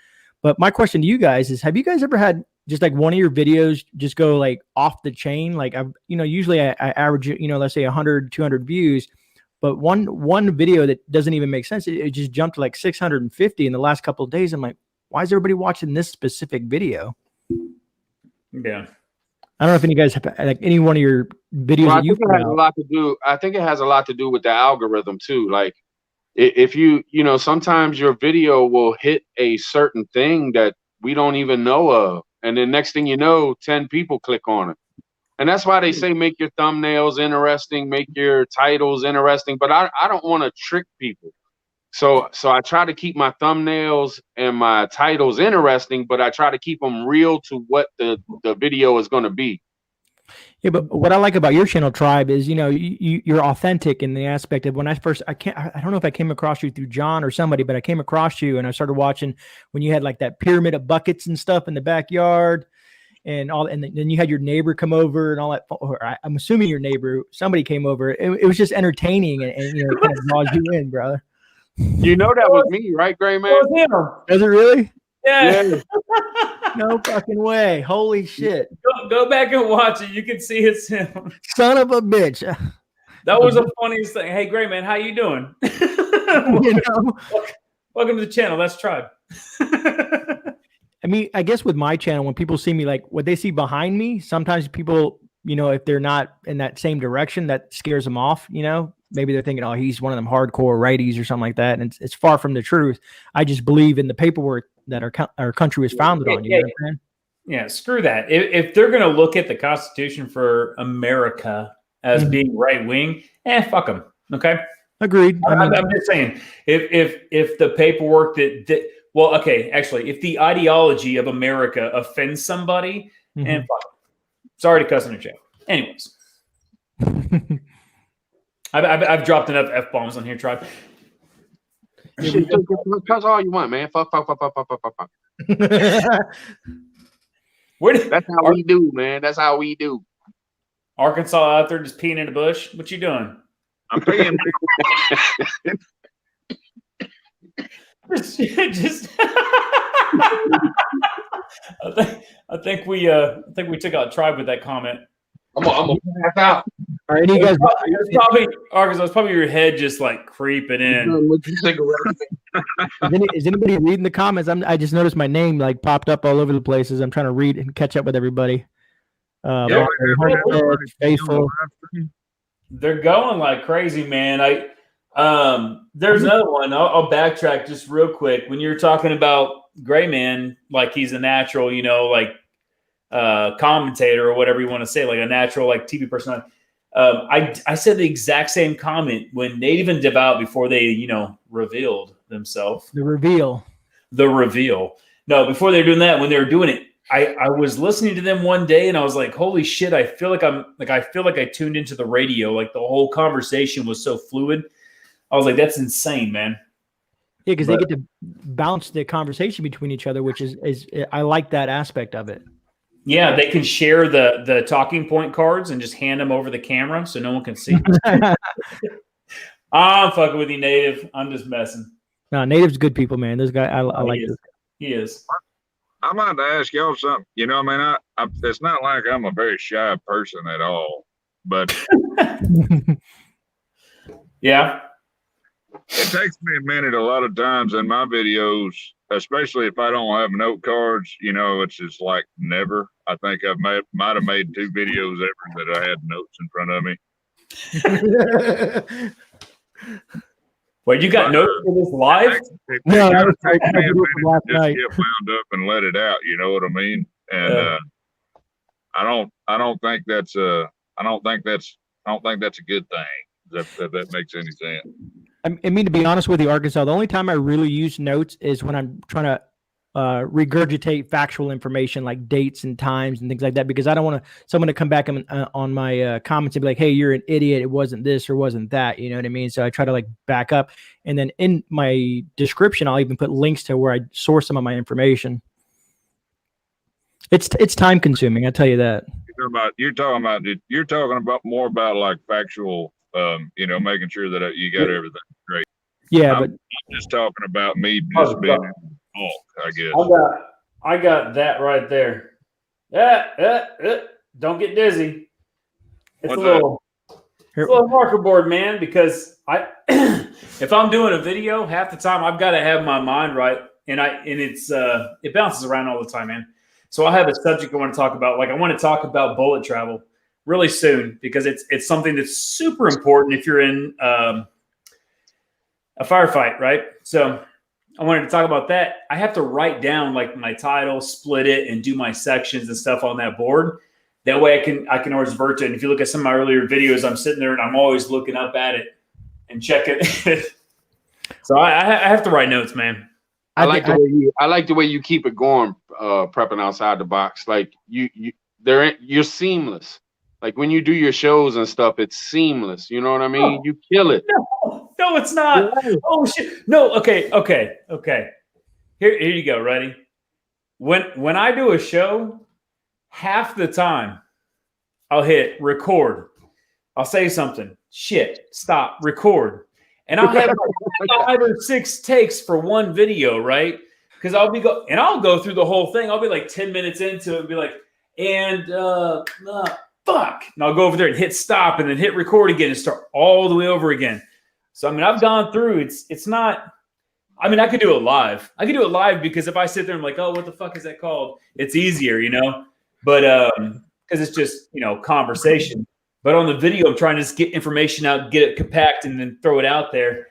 But my question to you guys is, have you guys ever had just one of your videos just go off the chain? Usually I average, let's say 100, 200 views. But one video that doesn't even make sense, it just jumped to 650 in the last couple of days. I'm like, why is everybody watching this specific video? Yeah. I don't know if any of you guys have any one of your videos. Well, I think it has a lot to do with the algorithm too. if you know, sometimes your video will hit a certain thing that we don't even know of, and then next thing you know, 10 people click on it. And that's why they say make your thumbnails interesting, make your titles interesting. But I don't want to trick people. So I try to keep my thumbnails and my titles interesting, but I try to keep them real to what the video is going to be. Yeah, but what I like about your channel, Tribe, is, you know, you're authentic in the aspect of when I don't know if I came across you through John or somebody, but I came across you and I started watching when you had like that pyramid of buckets and stuff in the backyard and all, and then you had your neighbor come over and all that. Or I'm assuming your neighbor, somebody came over. It was just entertaining and you know, it kind of draws you in, brother. You know that was me, right, Gray Man? Is it really? Yeah. No fucking way. Holy shit. Go back and watch it. You can see it's him. Son of a bitch. That was the funniest thing. Hey, Gray Man, how you doing? You know? Welcome to the channel. That's Tribe. I mean, I guess with my channel, when people see me, like what they see behind me, sometimes people, you know, if they're not in that same direction, that scares them off, you know? Maybe they're thinking, oh, he's one of them hardcore righties or something like that. And it's far from the truth. I just believe in the paperwork that our country was founded on. You know what I'm saying? Yeah, screw that. If they're going to look at the Constitution for America as being right wing, fuck them. Okay, agreed. I'm just saying, if the paperwork well, okay, actually, if the ideology of America offends somebody, fuck them. Sorry to cuss in the chat. Anyways, I've dropped enough F-bombs on here, Tribe. Cuss all you want, man. Fuck. That's how we do, man. That's how we do. Arkansas out there just peeing in the bush. What you doing? I'm peeing. Just I think we took out Tribe with that comment. I'm gonna pass out. All right, you guys. It's probably Arkansas. It's probably your head just like creeping in. Is anybody reading the comments? I just noticed my name like popped up all over the places. I'm trying to read and catch up with everybody. Faithful. They're going like crazy, man. There's another one. I'll backtrack just real quick. When you're talking about Gray Man, like he's a natural, you know, like commentator or whatever you want to say, like a natural like TV personality. I said the exact same comment when Native and Devout before they, you know, revealed themselves. The reveal. No, before they were doing that, when they were doing it, I was listening to them one day and I was like, holy shit, I feel like I tuned into the radio. Like the whole conversation was so fluid. I was like, that's insane, man. Yeah, because they get to bounce the conversation between each other, which is I like that aspect of it. Yeah, they can share the talking point cards and just hand them over the camera so no one can see. I'm fucking with you, Native. I'm just messing. No, Native's good people, man. This guy, I like this. He is. I'm about to ask y'all something. You know, I mean, it's not like I'm a very shy person at all, but yeah. It takes me a minute a lot of times in my videos, especially if I don't have note cards, you know, it's just like never. I think I might have made 2 videos ever that I had notes in front of me. Wait, you got notes for this live? No, I was last night. Just get wound up and let it out, you know what I mean? And I don't think that's a good thing. If that makes any sense. I mean, to be honest with you, Arkansas, the only time I really use notes is when I'm trying to regurgitate factual information like dates and times and things like that, because I don't want someone to come back on my comments and be like, hey, you're an idiot. It wasn't this or wasn't that. You know what I mean? So I try to like back up. And then in my description, I'll even put links to where I source some of my information. It's time consuming. I tell you that. You're talking about more about like factual, you know, making sure that you got everything great. Yeah, I'm just talking about me just being talk, I guess. I got that right there. Don't get dizzy. It's a little marker board, man, because if I'm doing a video, half the time I've got to have my mind right, and it bounces around all the time, man. So I have a subject I want to talk about. Like I want to talk about bullet travel really soon because it's something that's super important if you're in a firefight, right? So I wanted to talk about that. I have to write down like my title, split it, and do my sections and stuff on that board. That way I can always revert to it. And if you look at some of my earlier videos, I'm sitting there and I'm always looking up at it and checking. So I have to write notes, man. I like the way you keep it going, prepping outside the box. Like you're seamless. Like when you do your shows and stuff, it's seamless. You know what I mean? Oh, you kill it. No, it's not. Yeah. Oh shit. No. Okay. Here you go. Ready? When I do a show, half the time I'll hit record. I'll say something. Shit. Stop. Record. And I'll have like 5 or 6 takes for one video, right? Because I'll go through the whole thing. I'll be like 10 minutes into it and be like, fuck. And I'll go over there and hit stop and then hit record again and start all the way over again. So, I mean, I've gone through, it's not, I mean, I could do it live. I could do it live because if I sit there and I'm like, oh, what the fuck is that called? It's easier, you know? But, because it's just, you know, conversation. But on the video, I'm trying to just get information out, get it compact, and then throw it out there.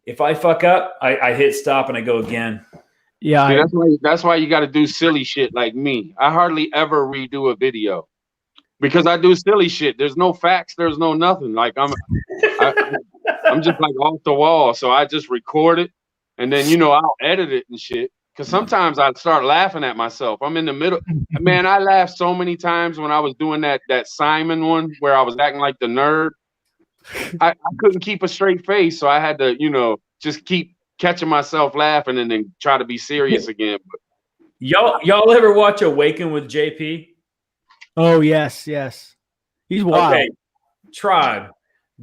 If I fuck up, I hit stop and I go again. Yeah. See, that's why you got to do silly shit like me. I hardly ever redo a video because I do silly shit. There's no facts. There's no nothing. Like I'm just like off the wall. So I just record it and then, you know, I'll edit it and shit. Because sometimes I start laughing at myself. I'm in the middle. Man, I laughed so many times when I was doing that Simon one where I was acting like the nerd. I couldn't keep a straight face. So I had to, you know, just keep catching myself laughing and then try to be serious again. But y'all ever watch Awaken with JP? Oh, yes. He's wild. Okay. Tribe,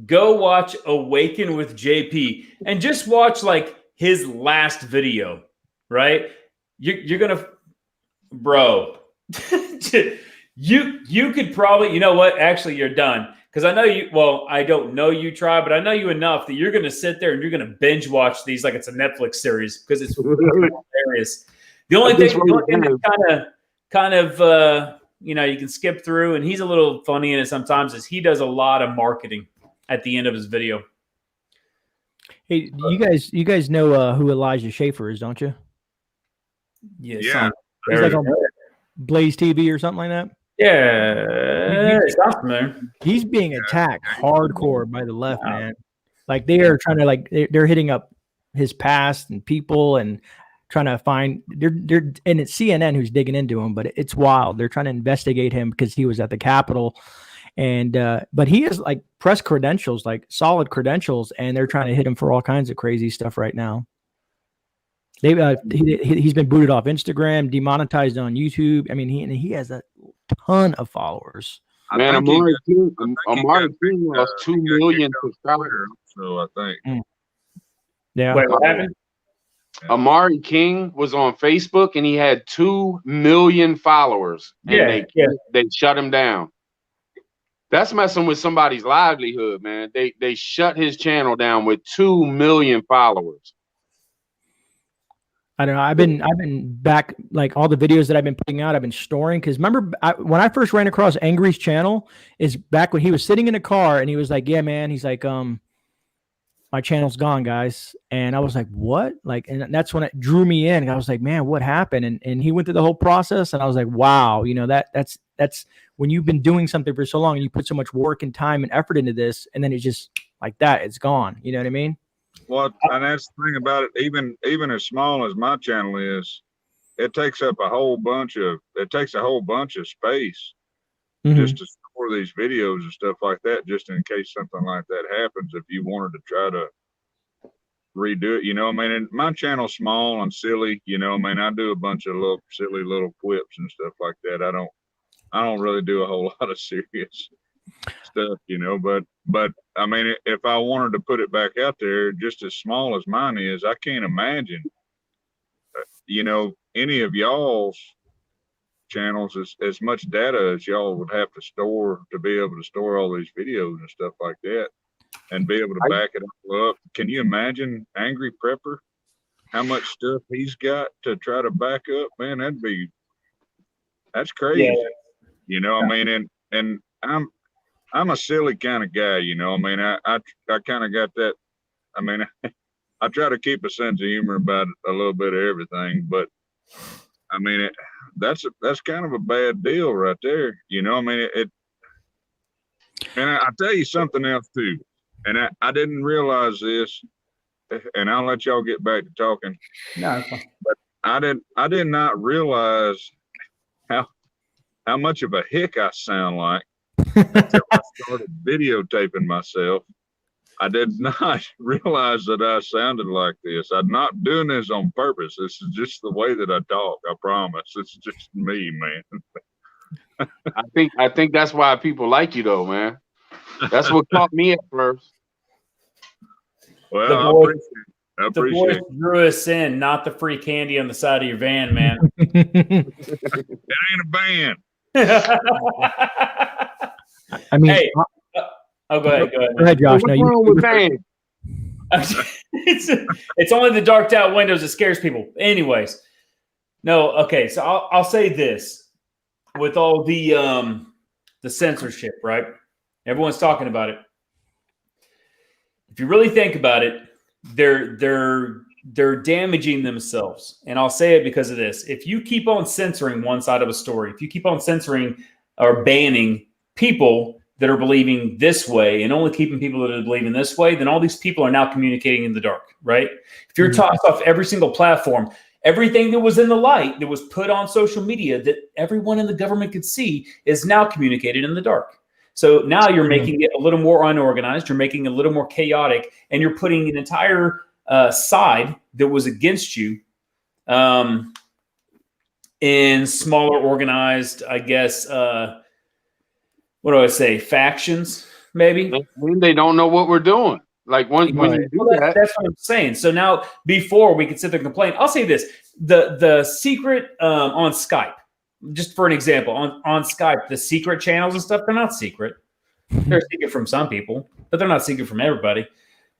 go watch Awaken with JP and just watch like his last video, right? You're gonna, bro. you could probably, you know what? Actually, you're done. Because I know you, well, I don't know you, Tribe, but I know you enough that you're going to sit there and you're going to binge watch these like it's a Netflix series because it's hilarious. The only thing that kind of, you know, you can skip through, and he's a little funny in it sometimes, is he does a lot of marketing at the end of his video. Hey, you guys know who Elijah Schaefer is, don't you? Yeah. He's like on Blaze TV or something like that. Yeah, he's being attacked hardcore by the left, man. Like they are trying to they're hitting up his past and people and trying to find they're and it's CNN who's digging into him, but it's wild. They're trying to investigate him because he was at the Capitol, and but he has like press credentials, like solid credentials, and they're trying to hit him for all kinds of crazy stuff right now. He's been booted off Instagram, demonetized on YouTube. I mean, he has a ton of followers. Man, Amari King lost 2 million subscribers. So I think. Yeah. Wait, what happened? Amari King was on Facebook and he had 2 million followers. And they shut him down. That's messing with somebody's livelihood, man. They shut his channel down with 2 million followers. I don't know. I've been back, like all the videos that I've been putting out, I've been storing. Because remember, when I first ran across Angry's channel, is back when he was sitting in a car and he was like, "Yeah, man." He's like, "My channel's gone, guys." And I was like, "What?" Like, and that's when it drew me in. And I was like, "Man, what happened?" And he went through the whole process, and I was like, "Wow, you know that's when you've been doing something for so long and you put so much work and time and effort into this, and then it's just like that, it's gone." You know what I mean? Well, and that's the thing about it. Even as small as my channel is, it takes up a whole bunch of space just to store these videos and stuff like that, just in case something like that happens. If you wanted to try to redo it, you know, I mean, and my channel's small and silly, you know, I mean, I do a bunch of little silly little quips and stuff like that. I don't really do a whole lot of serious stuff, you know, but I mean, if I wanted to put it back out there, just as small as mine is, I can't imagine, you know, any of y'all's channels as much data as y'all would have to store to be able to store all these videos and stuff like that and be able to back it up. Can you imagine Angry Prepper, how much stuff he's got to try to back up? Man, that's crazy. Yeah. You know, I mean, and I'm a silly kind of guy, you know. I mean, I kind of got that. I mean, I try to keep a sense of humor about a little bit of everything, but I mean, that's kind of a bad deal right there. You know, I mean, and I'll tell you something else too. And I didn't realize this, and I'll let y'all get back to talking. No, but I did not realize how much of a hick I sound like until I started videotaping myself. I did not realize that I sounded like this. I'm not doing this on purpose. This is just the way that I talk. I promise. It's just me, man. I think that's why people like you, though, man. That's what caught me at first. Well, I appreciate the boys it. drew us in, not the free candy on the side of your van, man. It ain't a band. I mean, Hey, go ahead. Go ahead, Josh. What's wrong with fans? It's only the darked out windows that scares people. Anyways, no, okay. So I'll say this: with all the censorship, right? Everyone's talking about it. If you really think about it, they're damaging themselves. And I'll say it because of this. If you keep on censoring one side of a story, if you keep on censoring or banning people that are believing this way and only keeping people that are believing this way, then all these people are now communicating in the dark, right? If you're tossed off every single platform, everything that was in the light that was put on social media that everyone in the government could see is now communicated in the dark. So now you're making it a little more unorganized, you're making it a little more chaotic, and you're putting an entire side that was against you in smaller organized, I guess, what do I say, factions, maybe? They don't know what we're doing. Like when you do that's what I'm saying. So now, before we could sit there and complain, I'll say this: the secret on Skype, just for an example, on Skype, the secret channels and stuff, they're not secret. They're secret from some people, but they're not secret from everybody.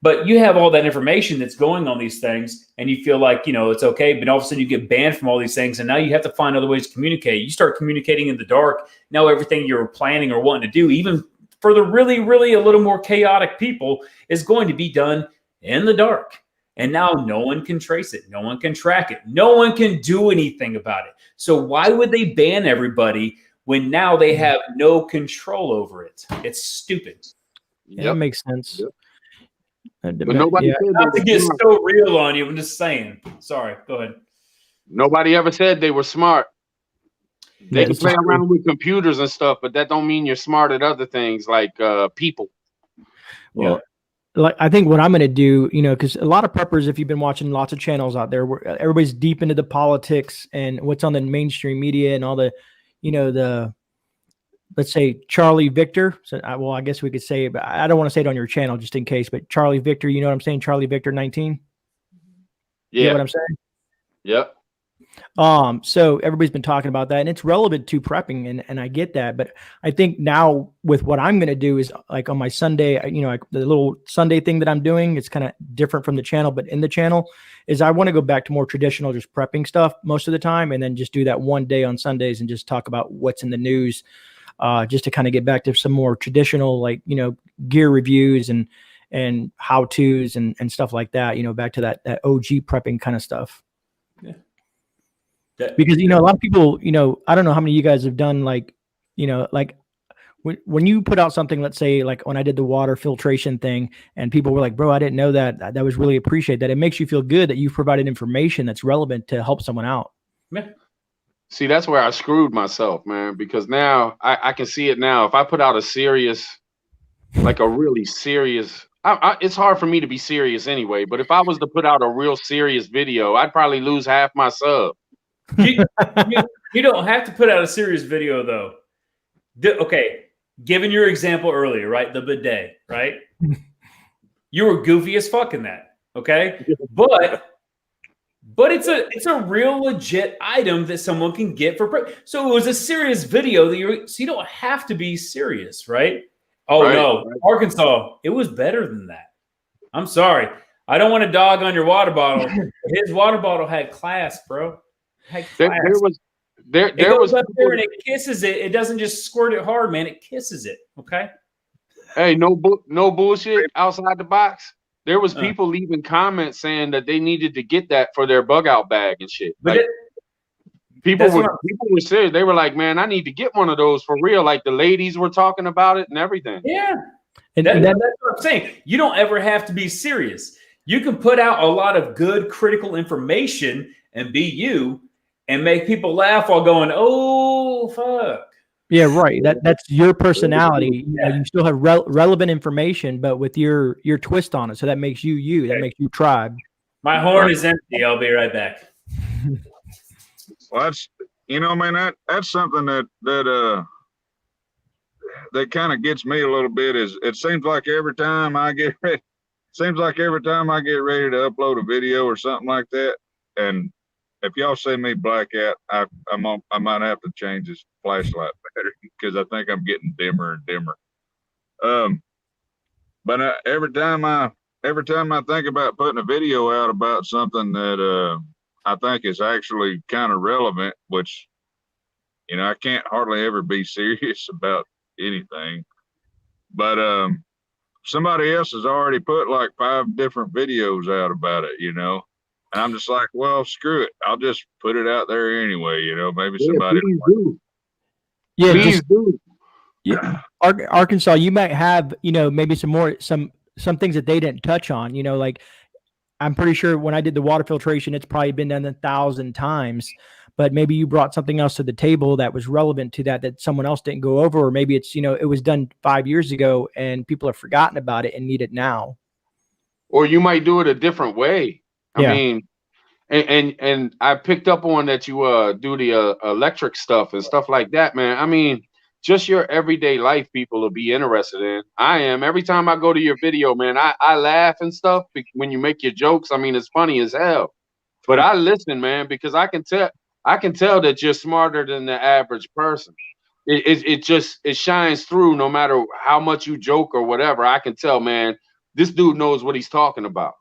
But you have all that information that's going on these things, and you feel like, it's okay, but all of a sudden you get banned from all these things, and now you have to find other ways to communicate. You start communicating in the dark. Now everything you're planning or wanting to do, even for the really, really a little more chaotic people, is going to be done in the dark. And now no one can trace it. No one can track it. No one can do anything about it. So why would they ban everybody when now they have no control over it? It's stupid. Yeah, that makes sense. Yep. But nobody said not to get so real on you. I'm just saying. Sorry. Go ahead. Nobody ever said they were smart. They can play around with computers and stuff, but that don't mean you're smart at other things like people. Well, like I think what I'm going to do, because a lot of preppers, if you've been watching lots of channels out there, where everybody's deep into the politics and what's on the mainstream media and all the, the, let's say Charlie Victor. So, I guess we could say, but I don't want to say it on your channel just in case. But Charlie Victor, you know what I'm saying? Charlie Victor 19. Yeah, you know what I'm saying? Yep. So everybody's been talking about that, and it's relevant to prepping, and I get that. But I think now with what I'm going to do is like on my Sunday, like the little Sunday thing that I'm doing, it's kind of different from the channel, but in the channel is I want to go back to more traditional, just prepping stuff most of the time, and then just do that one day on Sundays and just talk about what's in the news. Just to kind of get back to some more traditional, like, gear reviews and how-tos and stuff like that, back to that OG prepping kind of stuff. Yeah. Because, a lot of people, I don't know how many of you guys have done like when you put out something, let's say like when I did the water filtration thing and people were like, bro, I didn't know that. That was really appreciated. That it makes you feel good that you've provided information that's relevant to help someone out. Yeah. See, that's where I screwed myself, man, because now I can see it now. If I put out a serious, like a really serious, it's hard for me to be serious anyway, but if I was to put out a real serious video, I'd probably lose half my sub. You don't have to put out a serious video, though. Okay, given your example earlier, right? The bidet, right? You were goofy as fuck in that, okay? But it's a real legit item that someone can get for. So it was a serious video that so you don't have to be serious, right? Oh right, no, right. Arkansas, it was better than that. I'm sorry, I don't want to dog on your water bottle. His water bottle had class, bro. Had class. There was up there and it kisses it. It doesn't just squirt it hard, man. It kisses it. Okay. Hey, no bullshit outside the box. There was people leaving comments saying that they needed to get that for their bug out bag and shit. Like, people were serious. They were like, man, I need to get one of those for real. Like the ladies were talking about it and everything. Yeah. And that's what I'm saying. You don't ever have to be serious. You can put out a lot of good critical information and be you and make people laugh while going, oh, fuck. Yeah, right. That's your personality. You know, you still have relevant information, but with your twist on it. So that makes you you. That makes you Tribe. My horn is empty. I'll be right back. Well, that's, you know, man, that's something that kind of gets me a little bit. Is it seems like every time I get ready to upload a video or something like that, and if y'all see me black out, I might have to change this flashlight better because I think I'm getting dimmer and dimmer. But every time I think about putting a video out about something that I think is actually kind of relevant, which, you know, I can't hardly ever be serious about anything, but somebody else has already put like 5 different videos out about it, you know. And I'm just like, well, screw it. I'll just put it out there anyway. You know, maybe somebody. Please do. Yeah, please do. Yeah, Arkansas, you might have, you know, maybe some things that they didn't touch on. You know, like I'm pretty sure when I did the water filtration, it's probably been done 1,000 times. But maybe you brought something else to the table that was relevant to that someone else didn't go over, or maybe it's, you know, it was done 5 years ago and people have forgotten about it and need it now. Or you might do it a different way. I mean, and I picked up on that you do the electric stuff and stuff like that, man. I mean, just your everyday life people will be interested in. I am. Every time I go to your video, man, I laugh and stuff when you make your jokes. I mean, it's funny as hell. But I listen, man, because I can tell that you're smarter than the average person. It shines through no matter how much you joke or whatever. I can tell, man, this dude knows what he's talking about.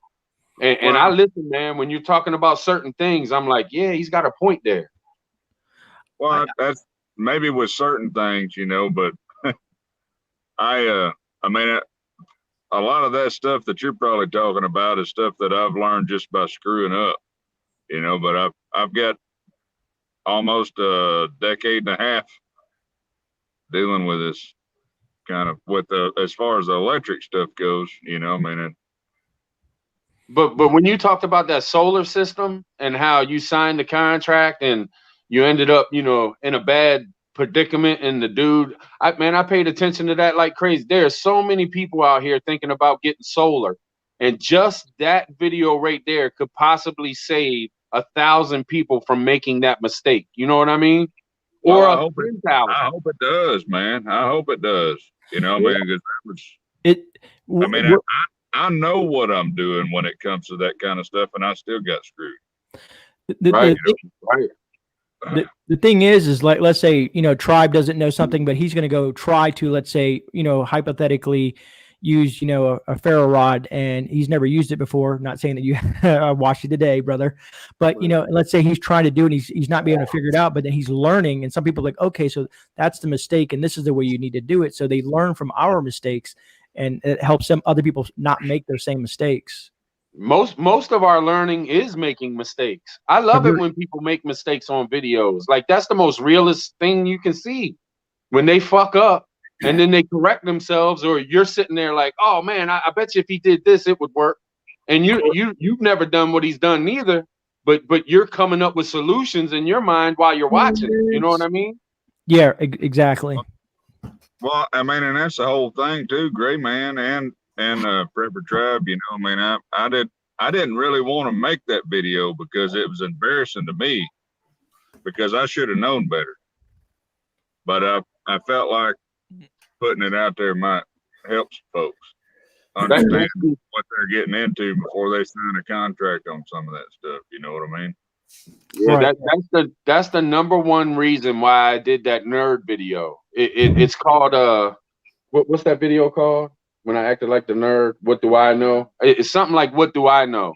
And I listen, man, when you're talking about certain things, I'm like, yeah, he's got a point there. Well, that's maybe with certain things, you know, but I mean, a lot of that stuff that you're probably talking about is stuff that I've learned just by screwing up, you know, but I've got almost a decade and a half dealing with this kind of as far as the electric stuff goes, you know, I mean, But when you talked about that solar system and how you signed the contract and you ended up, you know, in a bad predicament, and the dude, I paid attention to that like crazy. There are so many people out here thinking about getting solar, and just that video right there could possibly save 1,000 people from making that mistake. You know what I mean? Or I hope it does, man. I hope it does. You know, I mean, I know what I'm doing when it comes to that kind of stuff, and I still got screwed. The thing is like, let's say, you know, Tribe doesn't know something, but he's going to go try to, let's say, you know, hypothetically use, you know, a ferro rod, and he's never used it before. Not saying that you watched it today, brother, but, you know, let's say he's trying to do it and he's not being able to figure it out, but then he's learning, and some people are like, okay, so that's the mistake, and this is the way you need to do it. So they learn from our mistakes, and it helps them, other people, not make their same mistakes. Most of our learning is making mistakes. I love it when people make mistakes on videos. Like, that's the most realist thing you can see, when they fuck up and then they correct themselves, or you're sitting there like, oh man, I bet you if he did this, it would work. And you've never done what he's done neither, but you're coming up with solutions in your mind while you're watching. You know what I mean? Yeah, exactly. Well, I mean, and that's the whole thing too, Gray Man and Prepper Tribe. You know, I mean, I didn't really want to make that video because it was embarrassing to me, because I should have known better. But I felt like putting it out there might help folks understand what they're getting into before they sign a contract on some of that stuff. You know what I mean? Yeah, that's the number one reason why I did that nerd video. It's called what's that video called? When I acted like the nerd, what do I know? It's something like, what do I know?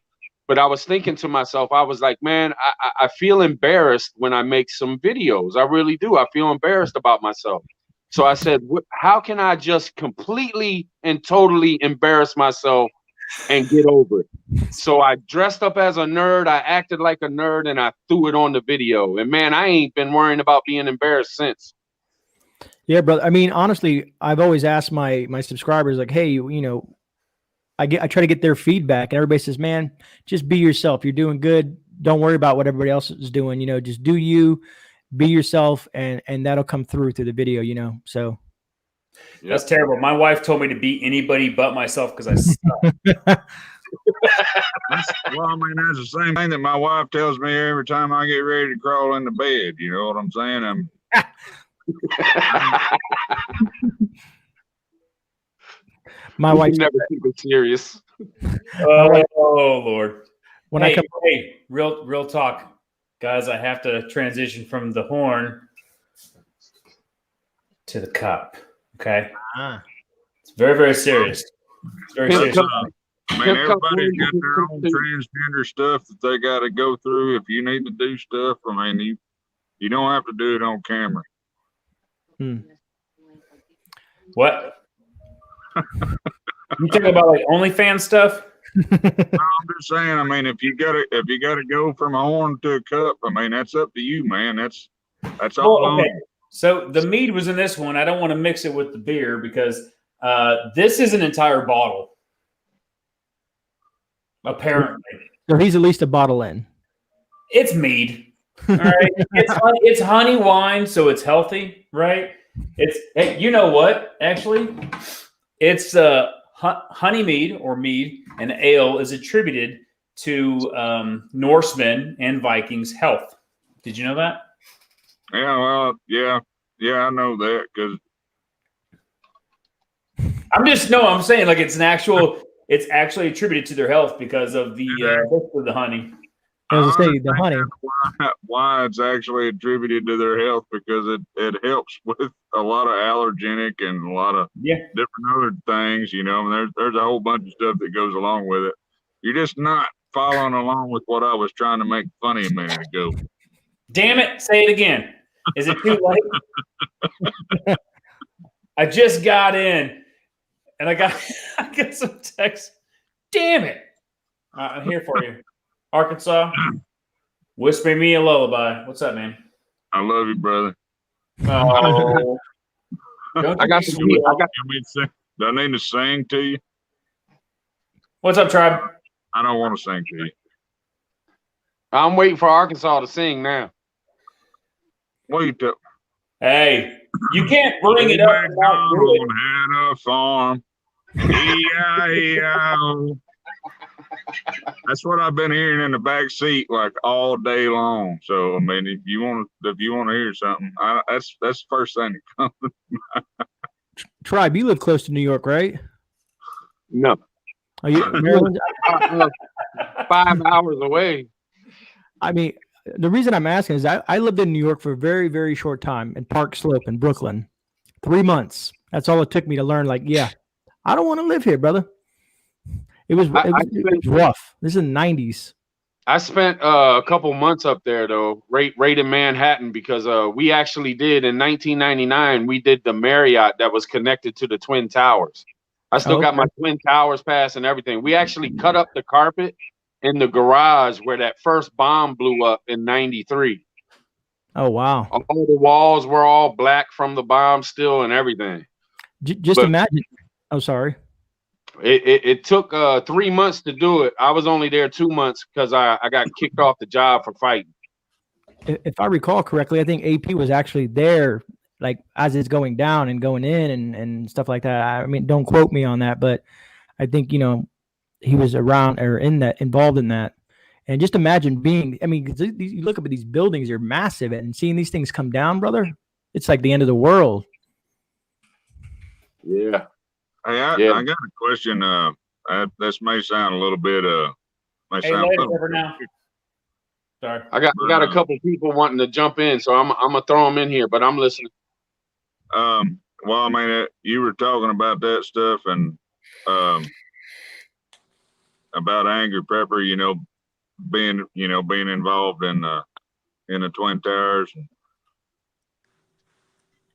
But I was thinking to myself, I was like, man, I feel embarrassed when I make some videos. I really do. I feel embarrassed about myself. So I said, how can I just completely and totally embarrass myself and get over it. So I dressed up as a nerd. I acted like a nerd, and I threw it on the video. And man, I ain't been worrying about being embarrassed since. Yeah, brother. I mean, honestly, I've always asked my subscribers, like, hey, you know, I try to get their feedback, and everybody says, man, just be yourself. You're doing good. Don't worry about what everybody else is doing. You know, just do you, be yourself, and that'll come through the video. You know, so. That's terrible. My wife told me to be anybody but myself because I suck. Well, I mean, that's the same thing that my wife tells me every time I get ready to crawl into bed. You know what I'm saying? My wife never keep it serious. Oh Lord. When hey, real talk, guys. I have to transition from the horn to the cup. Okay, it's very, very serious. It's very serious. Man, everybody's got their own transgender stuff that they got to go through. If you need to do stuff, I mean, you don't have to do it on camera. What? You talking about like OnlyFans stuff? No, I'm just saying. I mean, if you gotta go from a horn to a cup, I mean, that's up to you, man. That's all. Well, okay. So the mead was in this one. I don't want to mix it with the beer because this is an entire bottle. Apparently. So he's at least a bottle in. It's mead. All right. It's honey wine, so it's healthy, right? Hey, you know what? Actually, it's honey mead or mead, and ale is attributed to Norsemen and Vikings' health. Did you know that? Yeah, well, yeah, I know that because I'm saying like it's actually attributed to their health because of the honey. I was gonna say the honey. Why it's actually attributed to their health because it helps with a lot of allergenic and a lot of different other things, you know. And there's a whole bunch of stuff that goes along with it. You're just not following along with what I was trying to make funny a minute ago. Damn it! Say it again. Is it too late? I just got in, and I got some text. Damn it! I'm here for you, Arkansas. Whisper me a lullaby. What's up, man? I love you, brother. Oh, I got some. Do I need to sing to you? What's up, tribe? I don't want to sing to you. I'm waiting for Arkansas to sing now. What you do? Hey, you can't bring it up. Had a farm. E-I-E-I-O. That's what I've been hearing in the back seat like all day long. So I mean, if you want to hear something, that's the first thing that comes to mind. Tribe, you live close to New York, right? No. Are you 5 hours away? I mean, the reason I'm asking is I lived in New York for a very, very short time in Park Slope in Brooklyn. 3 months. That's all it took me to learn, like, yeah, I don't want to live here, brother. It was rough. This is the 90s. I spent a couple months up there, though, right in Manhattan, because we actually did, in 1999, we did the Marriott that was connected to the Twin Towers. I still got my Twin Towers pass and everything. We actually cut up the carpet in the garage where that first bomb blew up in 93. Oh, wow. All the walls were all black from the bomb still and everything. Just imagine. Oh, sorry. It took 3 months to do it. I was only there 2 months because I got kicked off the job for fighting. If I recall correctly, I think AP was actually there, like as it's going down and going in and stuff like that. I mean, don't quote me on that, but I think, you know, he was around or involved in that. And just imagine you look up at these buildings, they're massive, and seeing these things come down, brother, it's like the end of the world. Yeah. Hey, I got a question. This may sound a little bit now. Sorry. I got a couple people wanting to jump in, so I'm gonna throw them in here, but I'm listening. Well, I mean, you were talking about that stuff and about Angry Pepper, you know, being involved in the Twin Towers.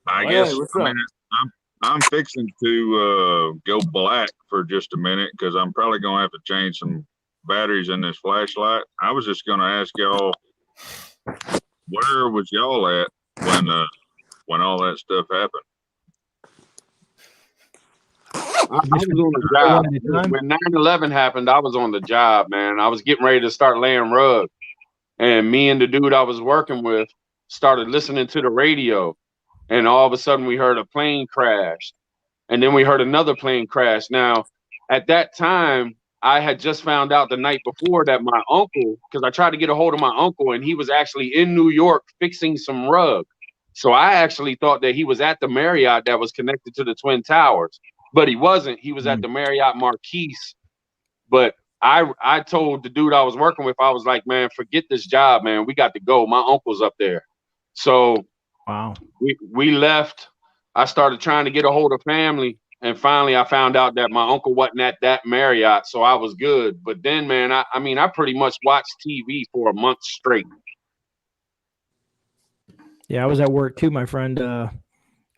I guess I'm fixing to go black for just a minute because I'm probably gonna have to change some batteries in this flashlight. I was just gonna ask y'all, where was y'all at when all that stuff happened? I was on the job. When 9/11 happened, I was on the job, man. I was getting ready to start laying rug. And me and the dude I was working with started listening to the radio. And all of a sudden we heard a plane crash. And then we heard another plane crash. Now, at that time, I had just found out the night before that my uncle, because I tried to get a hold of my uncle, and he was actually in New York fixing some rug. So I actually thought that he was at the Marriott that was connected to the Twin Towers. But he wasn't. He was at the Marriott Marquise. But I told the dude I was working with, I was like, man, forget this job, man. We got to go. My uncle's up there. So wow, we left. I started trying to get a hold of family. And finally, I found out that my uncle wasn't at that Marriott. So I was good. But then, man, I pretty much watched TV for a month straight. Yeah, I was at work too, my friend.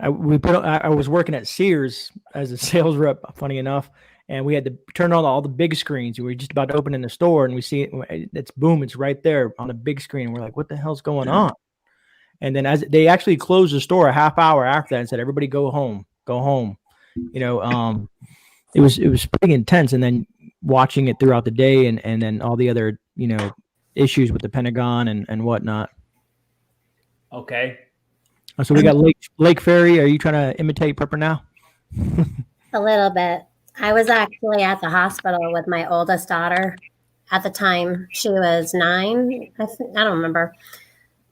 I was working at Sears as a sales rep, funny enough, and we had to turn on all the big screens. We were just about to open in the store, and we see it. It's boom! It's right there on the big screen. And we're like, "What the hell's going on?" And then as they actually closed the store a half hour after that and said, "Everybody go home, go home." You know, it was pretty intense. And then watching it throughout the day, and then all the other issues with the Pentagon and whatnot. Okay. So we got Lake Ferry. Are you trying to imitate Prepper now? A little bit. I was actually at the hospital with my oldest daughter at the time. She was 9. I don't remember.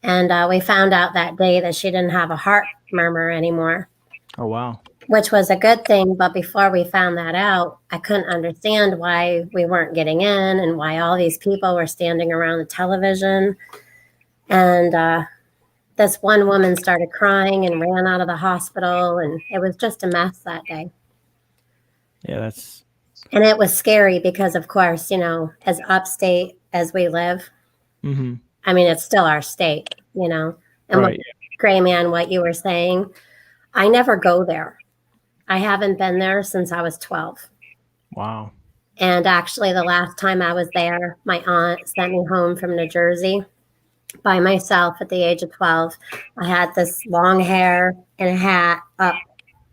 And we found out that day that she didn't have a heart murmur anymore. Oh, wow. Which was a good thing. But before we found that out, I couldn't understand why we weren't getting in and why all these people were standing around the television. And this one woman started crying and ran out of the hospital, and it was just a mess that day. Yeah, and it was scary because, of course, as upstate as we live, I mean, it's still our state, and right. Gray Man, what you were saying, I never go there. I haven't been there since I was 12. Wow. And actually, the last time I was there, my aunt sent me home from New Jersey by myself at the age of 12. I had this long hair and a hat up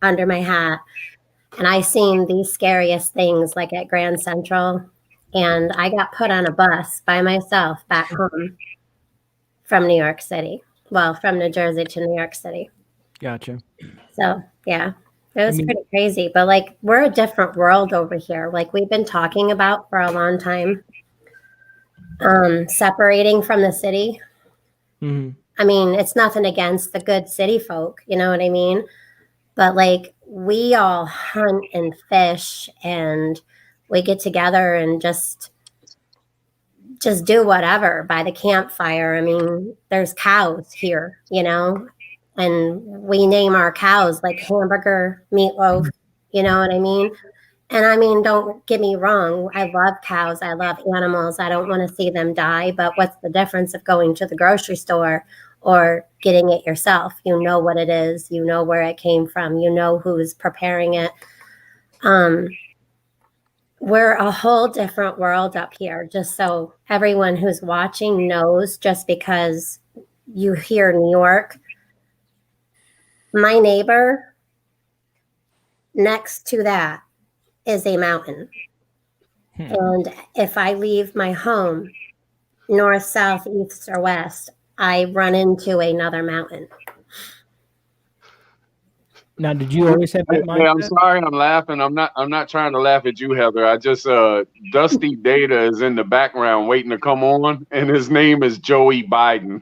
under my hat. And I seen these scariest things like at Grand Central. And I got put on a bus by myself back home from New York City. Well, from New Jersey to New York City. Gotcha. So, yeah, it was pretty crazy. But we're a different world over here. We've been talking about for a long time. Separating from the city. I mean, it's nothing against the good city folk, you know what I mean? But we all hunt and fish, and we get together and just do whatever by the campfire. I mean, there's cows here, and we name our cows like Hamburger, Meatloaf, you know what I mean? And I mean, don't get me wrong. I love cows. I love animals. I don't want to see them die. But what's the difference of going to the grocery store or getting it yourself? You know what it is. You know where it came from. You know who's preparing it. We're a whole different world up here. Just so everyone who's watching knows, just because you hear New York, my neighbor next to that is a mountain. And if I leave my home, north, south, east, or west, I run into another mountain. Now, did you always have that mindset? Yeah, I'm sorry, I'm laughing. I'm not trying to laugh at you, Heather. I just Dusty Data is in the background waiting to come on, and his name is Joey Biden.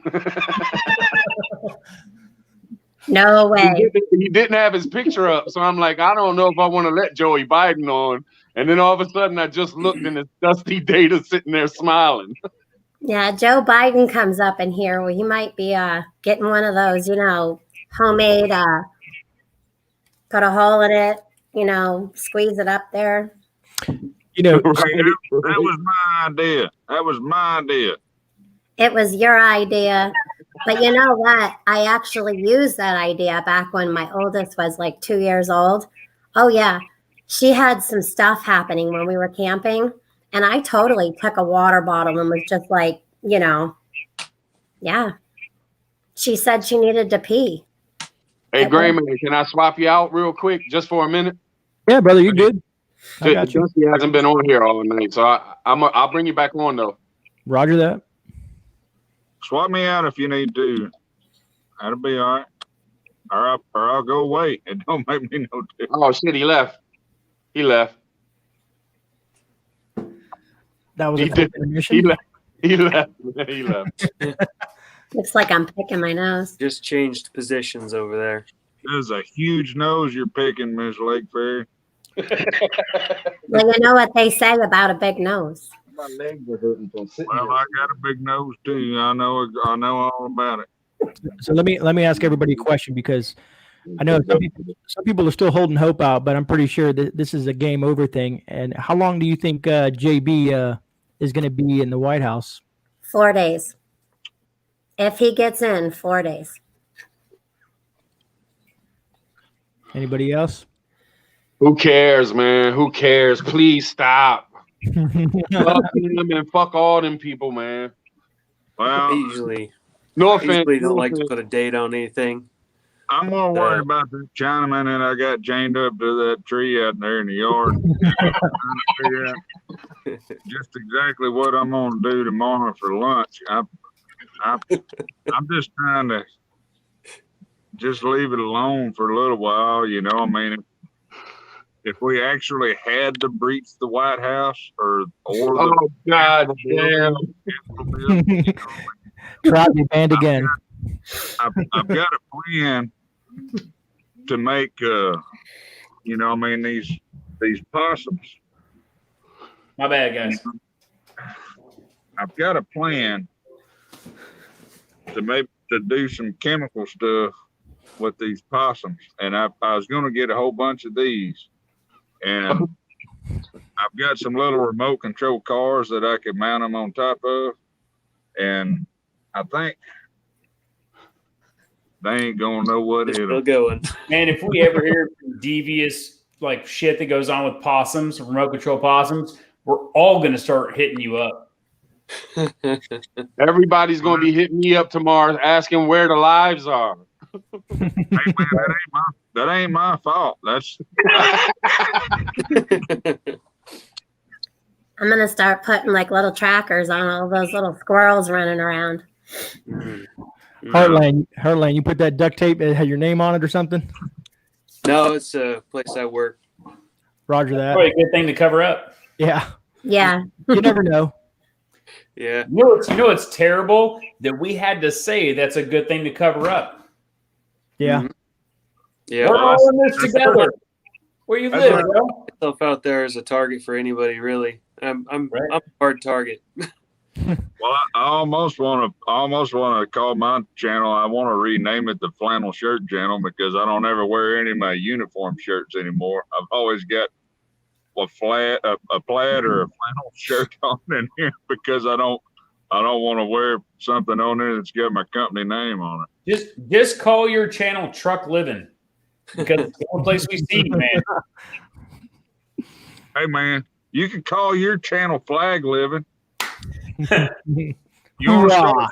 No way. He didn't have his picture up, so I'm like, I don't know if I want to let Joey Biden on. And then all of a sudden, I just looked, and it's Dusty Data sitting there smiling. Yeah, Joe Biden comes up in here. Well, he might be getting one of those, homemade, put a hole in it, squeeze it up there. That was my idea. That was my idea. It was your idea. But you know what? I actually used that idea back when my oldest was like 2 years old. Oh, yeah. She had some stuff happening when we were camping. And I totally took a water bottle and was just like, yeah. She said she needed to pee. Hey, Gray Man, can I swap you out real quick just for a minute? Yeah, brother, you good? I got you. Dusty hasn't been on here all night, so I'll bring you back on though. Roger that. Swap me out if you need to. That'll be all right. Or I'll go wait. It don't make me no difference. Oh shit, he left. He left. That was He a quick did. intermission. He left. He left. He left. Looks like I'm picking my nose. Just changed positions over there. There's a huge nose you're picking, Miss Lake Fairy. Well, you know what they say about a big nose. My legs are hurting from sitting Well, I got a big nose too. I know all about it. So let me ask everybody a question, because I know some people are still holding hope out, but I'm pretty sure that this is a game over thing. And how long do you think JB is going to be in the White House? 4 days. If he gets in, 4 days. Anybody else? Who cares, man? Who cares? Please stop. Fuck them and fuck all them people, man. Well, no I offense. usually don't like to put a date on anything. I'm more worried about this Chinaman that I got chained up to that tree out there in the yard. Trying to figure out just exactly what I'm gonna do tomorrow for lunch. I'm just trying to just leave it alone for a little while. I mean, if we actually had to breach the White House or oh god damn. Try to be banned again. I've got a plan to make these possums. My bad, guys. I've got a plan to do some chemical stuff with these possums, and I was going to get a whole bunch of these, and I've got some little remote control cars that I could mount them on top of, and I think they ain't gonna know what it is. Going. Man, if we ever hear devious like shit that goes on with possums, remote control possums, we're all gonna start hitting you up. Everybody's gonna be hitting me up tomorrow asking where the lives are. Hey man, that ain't my fault. That's I'm going to start putting like little trackers on all those little squirrels running around. Heartland, you put that duct tape that had your name on it or something? No, it's a place I work. Roger that. Probably a good thing to cover up. Yeah. Yeah. You never know. Yeah. You know it's terrible that we had to say that's a good thing to cover up. Yeah. Yeah. We're all in this together. Where you live, bro? Myself out there as a target for anybody, really. I'm a hard target. well, I almost want to call my channel. I want to rename it the Flannel Shirt Channel because I don't ever wear any of my uniform shirts anymore. I've always got a plaid or a flannel shirt on in here because I don't want to wear something on there that's got my company name on it. Just call your channel Truck Living because it's the only place we see you, man. Hey man, you can call your channel Flag Living. You want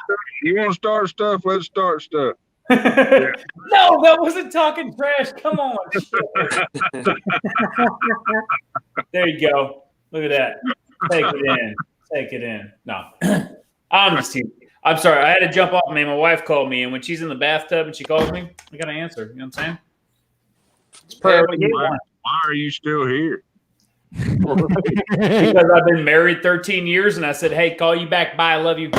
to start stuff? Let's start stuff. Yeah. No, that wasn't talking trash. Come on. There you go. Look at that. Take it in. No, I'm just teasing. I'm sorry. I had to jump off, man. My wife called me, and when she's in the bathtub and she calls me, I got to answer. You know what I'm saying? It's priority one. Why are you still here? Because I've been married 13 years, and I said, "Hey, call you back. Bye. I love you."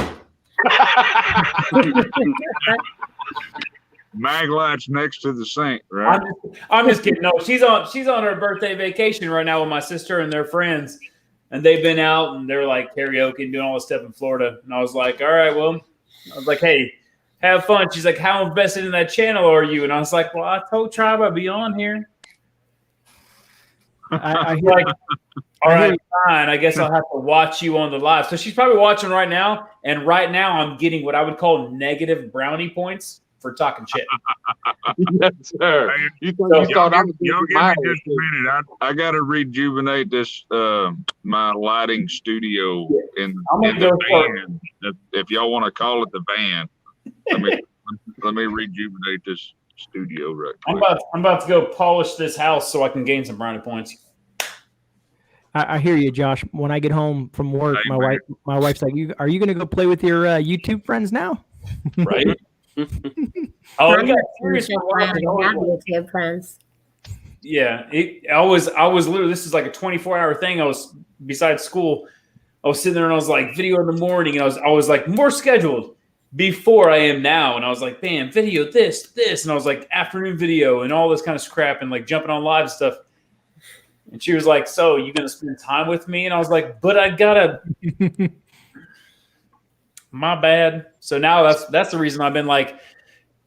Mag lights next to the sink, right? I'm just kidding. No, she's on her birthday vacation right now with my sister and their friends, and they've been out and they're like karaoke and doing all this stuff in Florida. And I was like, all right, well, I was like, hey, have fun. She's like, how invested in that channel are you? And I was like, well, I told Tribe I'd be on here. All right, fine. I guess I'll have to watch you on the live. So she's probably watching right now, and right now I'm getting what I would call negative brownie points for talking shit. Yes, sir. Hey, thought I was y'all give me my just a minute. I got to rejuvenate this my lighting studio in the van. If y'all want to call it the van, let me rejuvenate this studio right quick. I'm about to go polish this house so I can gain some brownie points. I hear you, Josh. When I get home from work, Hey, my wife's like, "Are you going to go play with your YouTube friends now?" Right. Oh, I'm we got just serious for a while. glad I have YouTube friends. Yeah, I was literally, this is like a 24-hour thing. I was, besides school, I was sitting there and I was like, video in the morning, and I was like more scheduled before I am now, and I was like, bam, video this, and I was like afternoon video and all this kind of crap and like jumping on live stuff. And she was like, "So you gonna spend time with me?" And I was like, "But I gotta." My bad. So now that's the reason I've been like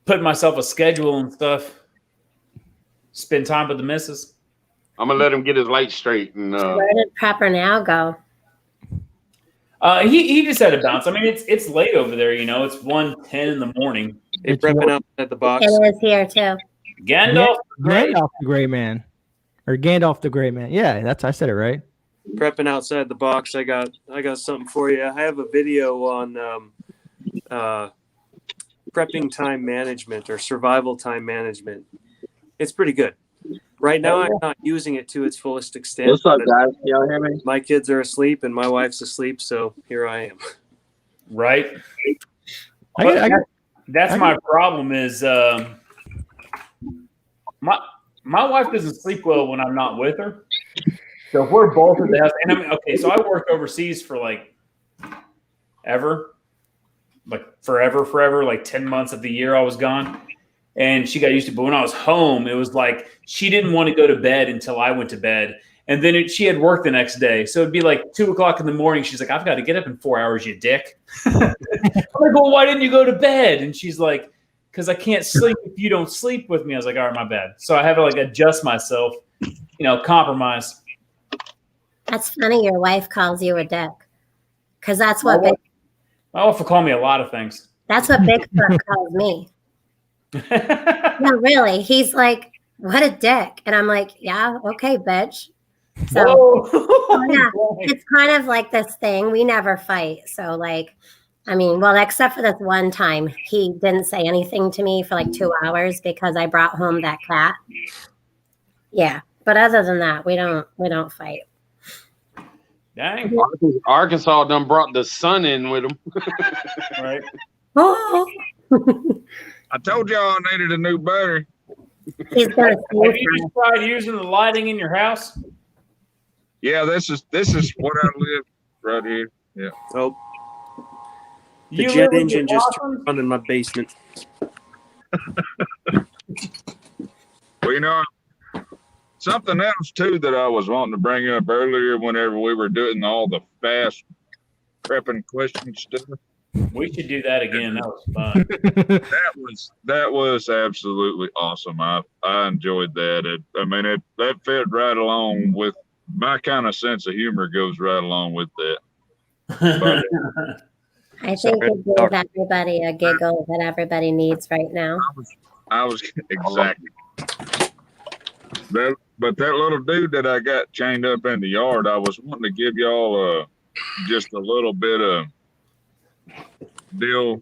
putting myself a schedule and stuff. Spend time with the missus. I'm gonna let him get his light straight. And Where did Prepper Now go? He just had to bounce. I mean, it's late over there. You know, it's 1:10 in the morning. Hey, prepping out at the box. It is here too. Gandalf, Gandalf the Gray Man, or Gandalf the Gray Man. Yeah, I said it right. Prepping outside the box. I got something for you. I have a video on prepping time management or survival time management. It's pretty good. Right now, I'm not using it to its fullest extent. What's up, guys? Y'all hear me? My kids are asleep and my wife's asleep, so here I am. right? That's my problem. Is my wife doesn't sleep well when I'm not with her. So if we're both at the house, and I mean, okay, so I worked overseas for like forever, like 10 months of the year I was gone. And she got used to it. But when I was home, it was like she didn't want to go to bed until I went to bed. And then she had work the next day. So it'd be like 2:00 in the morning. She's like, "I've got to get up in 4 hours, you dick." I'm like, "Well, why didn't you go to bed?" And she's like, "Because I can't sleep if you don't sleep with me." I was like, "All right, my bad." So I have to like adjust myself, compromise. That's funny. Your wife calls you a dick, because that's what my wife will call me a lot of things. that's what Bigfoot calls me. No, really. He's like, "What a dick," and I'm like, "Yeah, okay, bitch." So yeah, it's kind of like this thing. We never fight. So like, I mean, well, except for this one time, he didn't say anything to me for like 2 hours because I brought home that cat. Yeah, but other than that, we don't fight. Dang. Arkansas done brought the sun in with him. Right. Oh. I told y'all I needed a new battery. He's gonna Have you just tried using the lighting in your house? Yeah, this is what I live right here. Yeah. Oh, the You jet live with engine your just awesome? turned on in my basement. Well, something else too that I was wanting to bring up earlier whenever we were doing all the fast prepping question stuff. We should do that again. That was fun. That was absolutely awesome. I enjoyed that. That fit right along with my kind of sense of humor. Goes right along with that. But, I think it gave everybody a giggle that everybody needs right now. I was exactly. But that little dude that I got chained up in the yard, I was wanting to give y'all just a little bit of deal.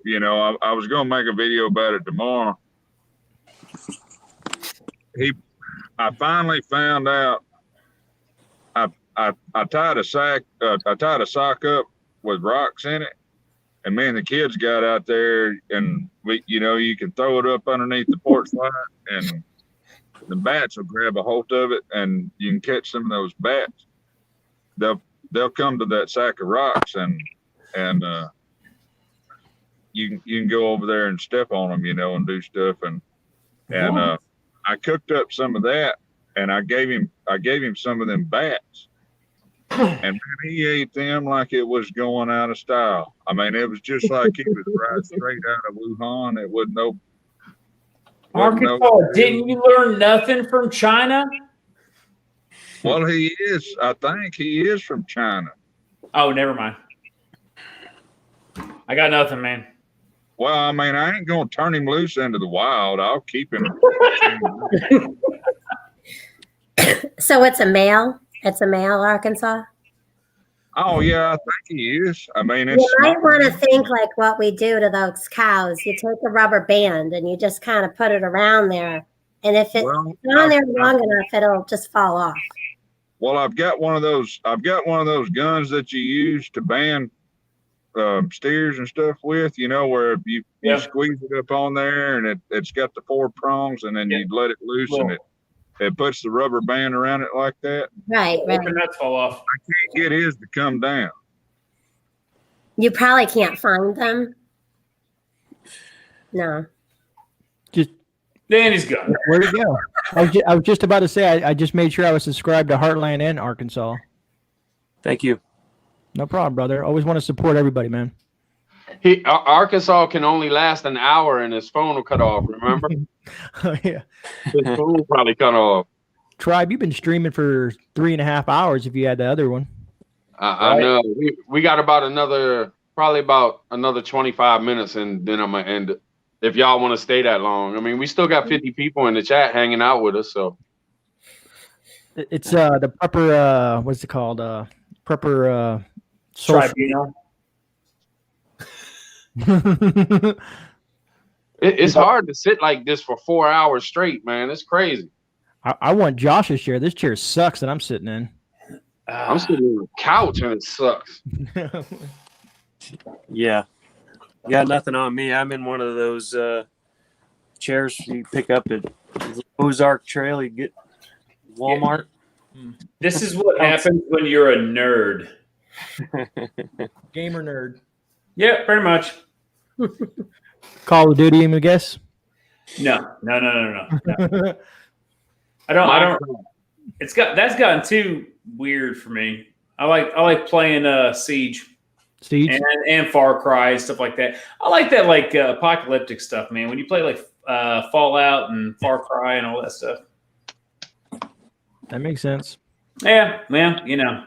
I was going to make a video about it tomorrow. I finally found out. I tied a sock up with rocks in it, and me and the kids got out there, and you can throw it up underneath the porch light, and the bats will grab a hold of it, and you can catch some of those bats. They'll come to that sack of rocks, and you can go over there and step on them, and do stuff, and I cooked up some of that, and I gave him some of them bats, and man, he ate them like it was going out of style. I mean, it was just like he was right straight out of Wuhan. It wasn't no. Arkansas, didn't you learn nothing from China? Well, he is. I think he is from China. Oh, never mind. I got nothing, man. Well, I mean, I ain't gonna turn him loose into the wild. I'll keep him. So it's a male? It's a male Arkansas? Oh yeah, I think he is. I mean, You it's might want to think like what we do to those cows. You take a rubber band and you just kind of put it around there. And if it's Well, on there long enough, it'll just fall off. well, I've got one of those. I've got one of those guns that you use to ban steers and stuff with. You know, where you squeeze it up on there, and it's got the 4 prongs, and then you let it loose, and it puts the rubber band around it like that. Right, right. The nuts fall off. I can't get his to come down. You probably can't find them. No. Danny's gone. Where'd it go? I was just about to say I just made sure I was subscribed to Heartland and Arkansas. Thank you. No problem, brother. Always want to support everybody, man. Arkansas can only last an hour, and his phone will cut off. Remember? Oh, yeah. His phone will probably cut off. Tribe, you've been streaming for 3.5 hours. If you had the other one, I know. We got probably about another 25 minutes, and then I'm gonna end it. If y'all want to stay that long, I mean, we still got 50 people in the chat hanging out with us. So it's the prepper. What's it called? Prepper. Tribunal. It's hard to sit like this for 4 hours straight, man. It's crazy. I want Josh's chair. This chair sucks that I'm sitting in. I'm sitting on the couch and it sucks. Yeah. You got nothing on me. I'm in one of those chairs you pick up at Ozark Trail. You get Walmart. This is what happens when you're a nerd. Gamer nerd. Yeah, pretty much. Call of Duty, I guess. No. I don't. That's gotten too weird for me. I like playing Siege. And Far Cry, stuff like that. I like that apocalyptic stuff, man. When you play like Fallout and Far Cry and all that stuff. That makes sense. Yeah, you know,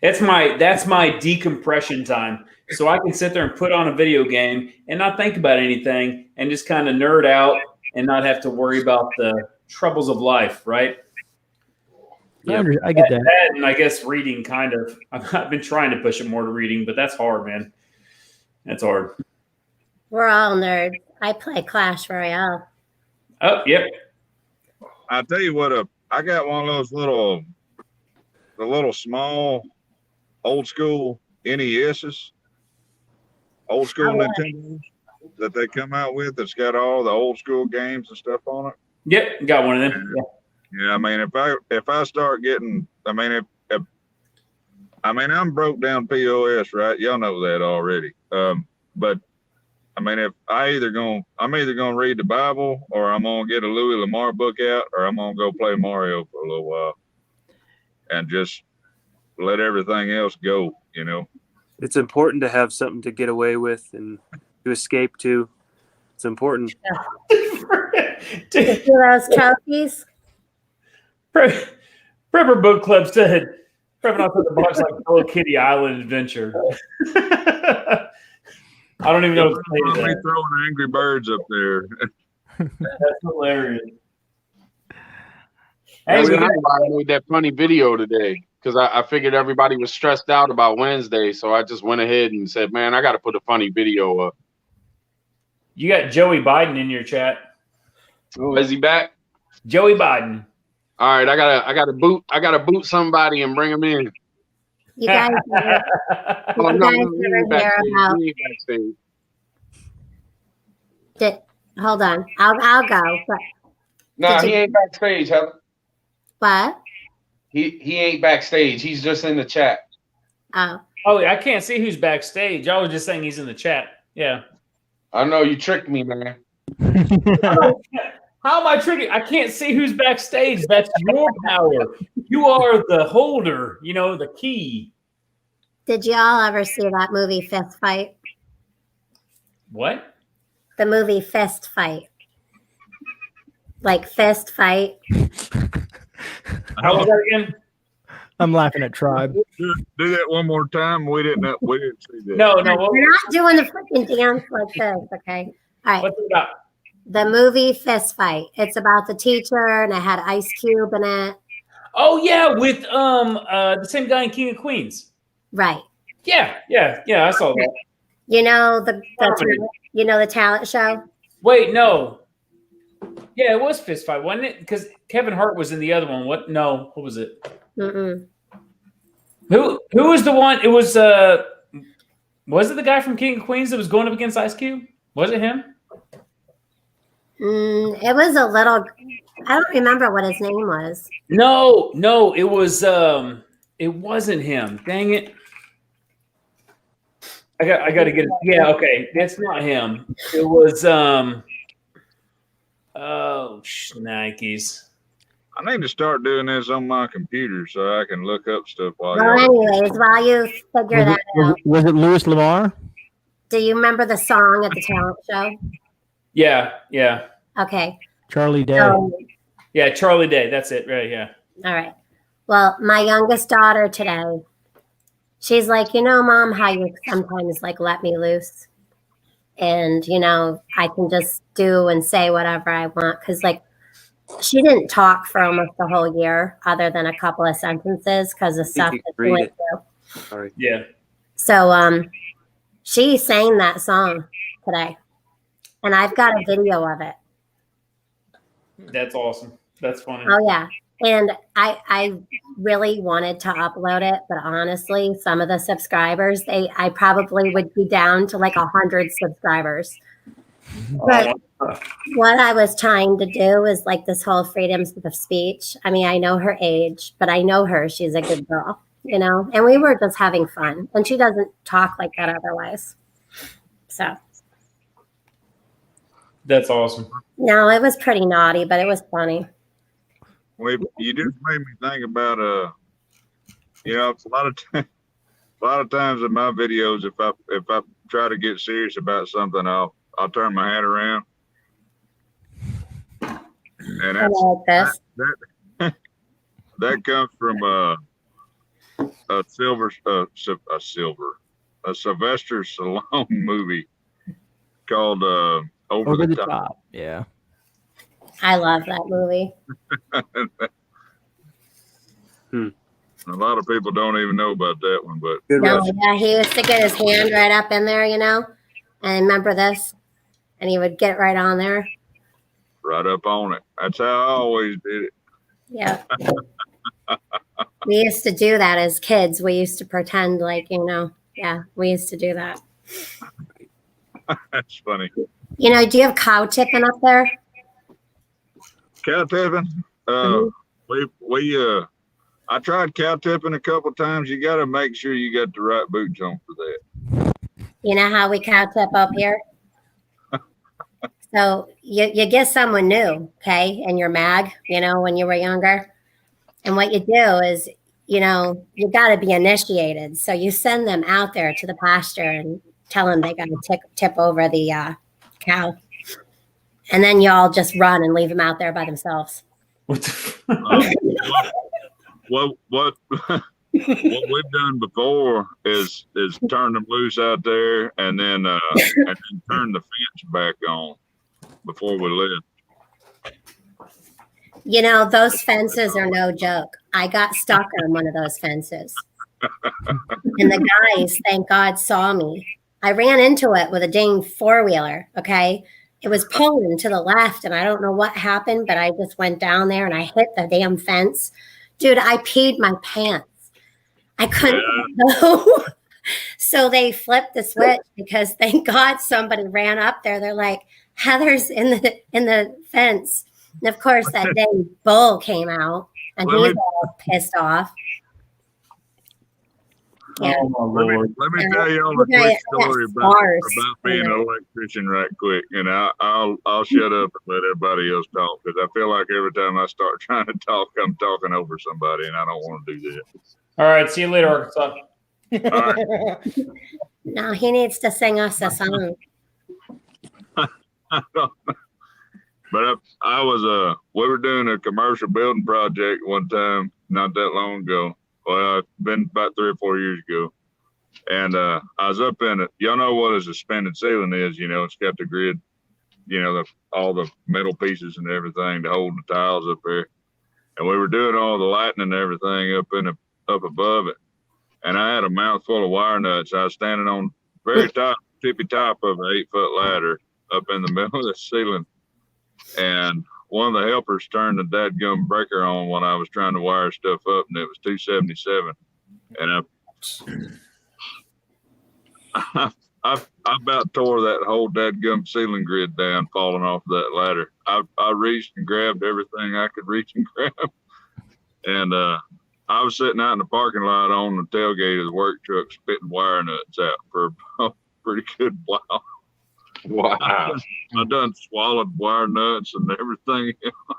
that's my decompression time. So I can sit there and put on a video game and not think about anything and just kind of nerd out and not have to worry about the troubles of life, right? Yeah, I get that. And I guess reading kind of. I've been trying to push it more to reading, but that's hard, man. That's hard. We're all nerds. I play Clash Royale. Oh, yep. I'll tell you what, I got one of those the little small, old school NESs, old school Nintendos that they come out with. That's got all the old school games and stuff on it. Yep, got one of them. Yeah. Yeah, I mean, if I start getting, I mean, if I'm broke down POS, right? Y'all know that already. But I mean, if I'm either gonna read the Bible, or I'm gonna get a Louis Lamar book out, or I'm gonna go play Mario for a little while, and just let everything else go. You know, it's important to have something to get away with and to escape to. It's important. Did those trophies? Prepper Book Club said, "Prepping outside the box like Hello Kitty Island Adventure." I don't even know what to say. Me throwing Angry Birds up there. That's hilarious. Hey, I made that funny video today because I figured everybody was stressed out about Wednesday, so I just went ahead and said, "Man, I got to put a funny video up." You got Joey Biden in your chat. Oh, is he back? Joey Biden. All right, I gotta boot somebody and bring him in. You guys, Hold on, I'll go. No, he ain't backstage, Heather. What? He ain't backstage. He's just in the chat. Oh, I can't see who's backstage. I was just saying he's in the chat. Yeah. I know you tricked me, man. How am I tricking? I can't see who's backstage. That's your power. You are the holder, the key. Did y'all ever see that movie Fist Fight? What? The movie Fist Fight. Like Fist Fight. How was that again? I'm laughing at Tribe. Do that one more time. We didn't see that. No. We're not doing the freaking dance like this, okay? All right. What's it about? The movie Fist Fight. It's about the teacher, and it had Ice Cube in it. Oh yeah, with the same guy in King of Queens. Right. Yeah. I saw that. You know the talent show. Wait, no. Yeah, it was Fist Fight, wasn't it? Because Kevin Hart was in the other one. What? No, what was it? Mm-mm. Who was the one? It was it the guy from King of Queens that was going up against Ice Cube? Was it him? It was a little. I don't remember what his name was. No, it was it wasn't him. Dang it. I got to get it. Yeah, okay. That's not him. It was oh, Nikes. I need to start doing this on my computer so I can look up stuff while Well, anyways, while you figure that out, Was it Louis Lamar? do you remember the song at the talent show? Yeah. Okay. Charlie Day. Yeah, Charlie Day. That's it, right? Yeah. All right. Well, my youngest daughter today, she's like, Mom, how you sometimes like let me loose. And, I can just do and say whatever I want. Because, like, she didn't talk for almost the whole year other than a couple of sentences because of stuff that she went through. Sorry. Yeah. So she sang that song today. And I've got a video of it. That's awesome. That's funny. Oh, yeah. And I really wanted to upload it, but honestly, some of the subscribers, I probably would be down to like 100 subscribers. But what I was trying to do is like this whole freedom of speech. I mean, I know her age, but I know her. She's a good girl, and we were just having fun. And she doesn't talk like that otherwise. So. That's awesome. No, it was pretty naughty, but it was funny. Well, you just made me think about a lot of times in my videos, if I try to get serious about something, I'll turn my hat around, and that comes from a Sylvester Stallone movie called Over the Top. Yeah. I love that movie. A lot of people don't even know about that one, but yeah, he used to get his hand right up in there, and remember this, and he would get right on there. Right up on it. That's how I always did it. Yeah. We used to do that as kids. We used to pretend like, yeah, we used to do that. That's funny. Do you have cow tipping up there? Cow tipping? I tried cow tipping a couple times. You got to make sure you got the right boots on for that. You know how we cow tip up here? So you get someone new, okay, in your mag, when you were younger. And what you do is, you got to be initiated. So you send them out there to the pasture and tell them they got to tip over the cow. And then y'all just run and leave them out there by themselves. What we've done before is turn them loose out there and then turn the fence back on before we lift. Those fences are no joke. I got stuck on one of those fences. And the guys, thank God, saw me. I ran into it with a dang four-wheeler, okay? It was pulling to the left, and I don't know what happened, but I just went down there, and I hit the damn fence. Dude, I peed my pants. I couldn't go. So they flipped the switch because thank God somebody ran up there. They're like, Heather's in the fence. And of course, that dang bull came out, and he's all pissed off. Yeah. Oh, my Lord. Let me tell you all a quick story about being an electrician right quick, and I'll shut up and let everybody else talk because I feel like every time I start trying to talk, I'm talking over somebody, and I don't want to do that. All right, see you later, Arkansas. All right. No, he needs to sing us a song. But we were doing a commercial building project one time not that long ago, Well, it's been about 3 or 4 years ago. And I was up in it. Y'all know what a suspended ceiling is, you know, it's got the grid, you know, all the metal pieces and everything to hold the tiles up there. And we were doing all the lighting and everything up above it. And I had a mouthful of wire nuts. I was standing on very tippy top of an 8-foot ladder up in the middle of the ceiling. And one of the helpers turned the dadgum breaker on when I was trying to wire stuff up, and it was 277. And I about tore that whole dadgum ceiling grid down, falling off that ladder. I reached and grabbed everything I could reach and grab. And I was sitting out in the parking lot on the tailgate of the work truck, spitting wire nuts out for a pretty good while. Wow. I done swallowed wire nuts and everything else.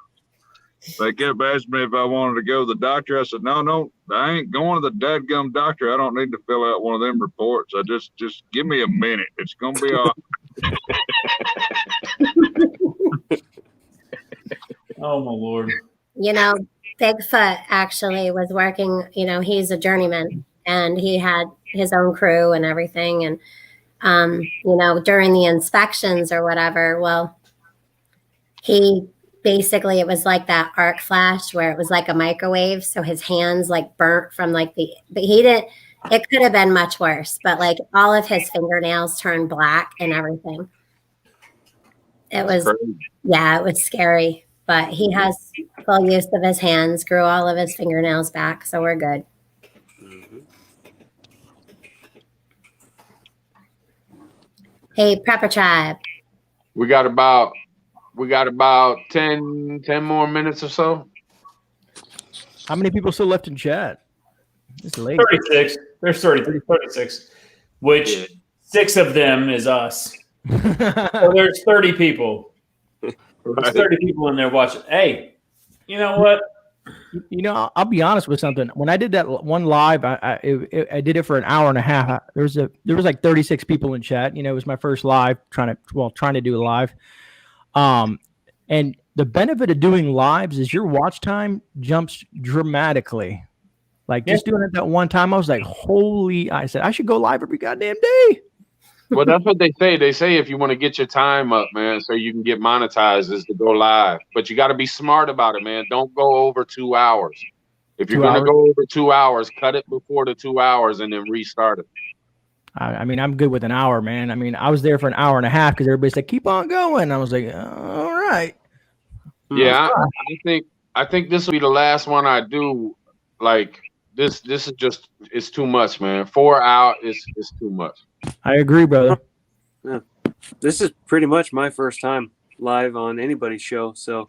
They kept asking me if I wanted to go to the doctor. I said, no, I ain't going to the dadgum doctor. I don't need to fill out one of them reports. I just give me a minute. It's going to be all right. Oh, my Lord. You know, Bigfoot actually was working, you know, he's a journeyman and he had his own crew and everything. And, you know, during the inspections or whatever, well, he basically, it was like that arc flash where it was like a microwave. So his hands like burnt from like but he didn't, it could have been much worse, but like all of his fingernails turned black and everything. It was, yeah, it was scary, but he has full use of his hands, grew all of his fingernails back. So we're good. Hey, Prepper Tribe. We got about 10 more minutes or so. How many people still left in chat? It's late. 36. There's 36, which 6 of them is us. So there's 30 people. There's 30 people in there watching. Hey, you know what? You know, I'll be honest with something. When I did that one live, I did it for an hour and a half. There was like 36 people in chat. You know, it was my first live trying to do a live. And the benefit of doing lives is your watch time jumps dramatically. Like just doing it that one time, I was like, holy! I said I should go live every goddamn day. Well, that's what they say. They say if you want to get your time up, man, so you can get monetized, is to go live. But you got to be smart about it, man. Don't go over 2 hours. If you're going to go over 2 hours, cut it before the 2 hours and then restart it. I mean, I'm good with an hour, man. I mean, I was there for an hour and a half because everybody said, keep on going. I was like, all right. Yeah, I think this will be the last one I do. Like this is just, it's too much, man. 4 hours is too much. I agree, brother. Yeah. This is pretty much my first time live on anybody's show. So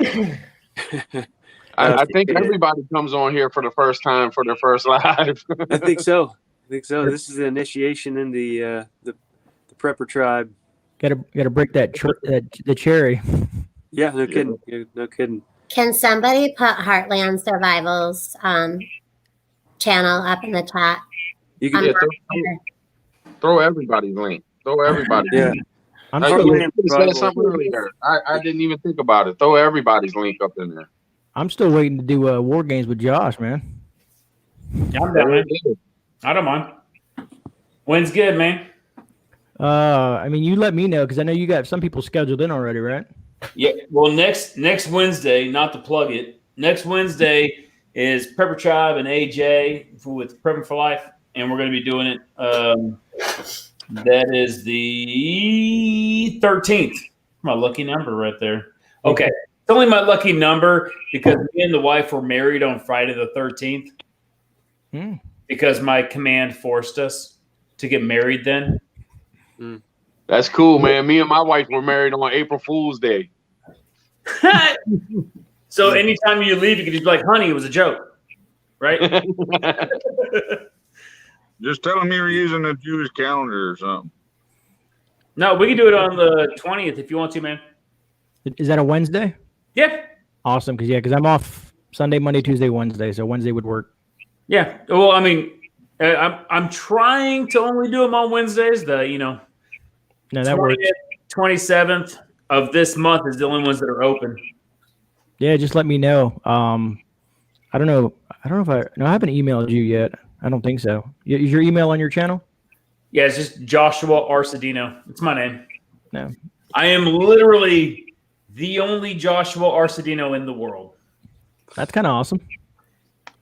I think everybody comes on here for the first time for their first live. I think so. This is the initiation in the Prepper Tribe. Gotta break the cherry. Yeah, no kidding. No kidding. Can somebody put Heartland Survival's channel up in the chat? You can throw everybody's link. Throw everybody. Yeah. I didn't even think about it. Throw everybody's link up in there. I'm still waiting to do War Games with Josh, man. Yeah, I'm down, man. I don't mind. When's good, man? I mean, you let me know because I know you got some people scheduled in already, right? Yeah. Well, next Wednesday, not to plug it. Next Wednesday is Prepper Tribe and AJ with Prepper for Life, and we're going to be doing it. That is the 13th. My lucky number right there. Okay. It's only my lucky number because me and the wife were married on Friday the 13th. Because my command forced us to get married then. That's cool, man. Me and my wife were married on April Fool's Day. So anytime you leave, you can just be like, honey, it was a joke. Right? Just tell them you were using a Jewish calendar or something. No, we can do it on the 20th if you want to, man. Is that a Wednesday? Yeah. Awesome. Because I'm off Sunday, Monday, Tuesday, Wednesday. So Wednesday would work. Yeah. Well, I mean, I'm trying to only do them on Wednesdays. No, that works. 27th of this month is the only ones that are open. Yeah, just let me know. I don't know. I haven't emailed you yet. I don't think so. Is your email on your channel? Yeah, it's just Joshua Arcedino. It's my name. No. I am literally the only Joshua Arcedino in the world. That's kind of awesome.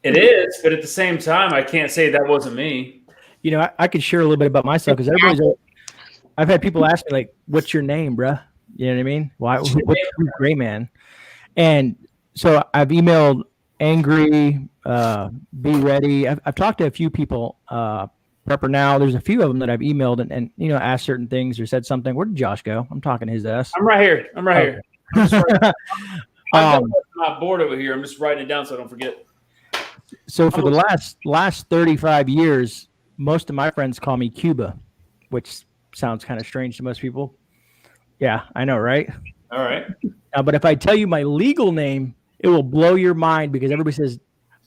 It is, but at the same time, I can't say that wasn't me. You know, I could share a little bit about myself because I've had people ask me like, "What's your name, bruh?" You know what I mean? What's Gray Man? And so I've emailed Angry, Be Ready. I've talked to a few people. Prepper Now. There's a few of them that I've emailed and asked certain things or said something. Where did Josh go? I'm talking his ass. I'm right here. I'm not bored over here. I'm just writing it down so I don't forget. So for the last 35 years, most of my friends call me Cuba, which sounds kind of strange to most people. Yeah, I know, right? All right. But if I tell you my legal name, it will blow your mind because everybody says,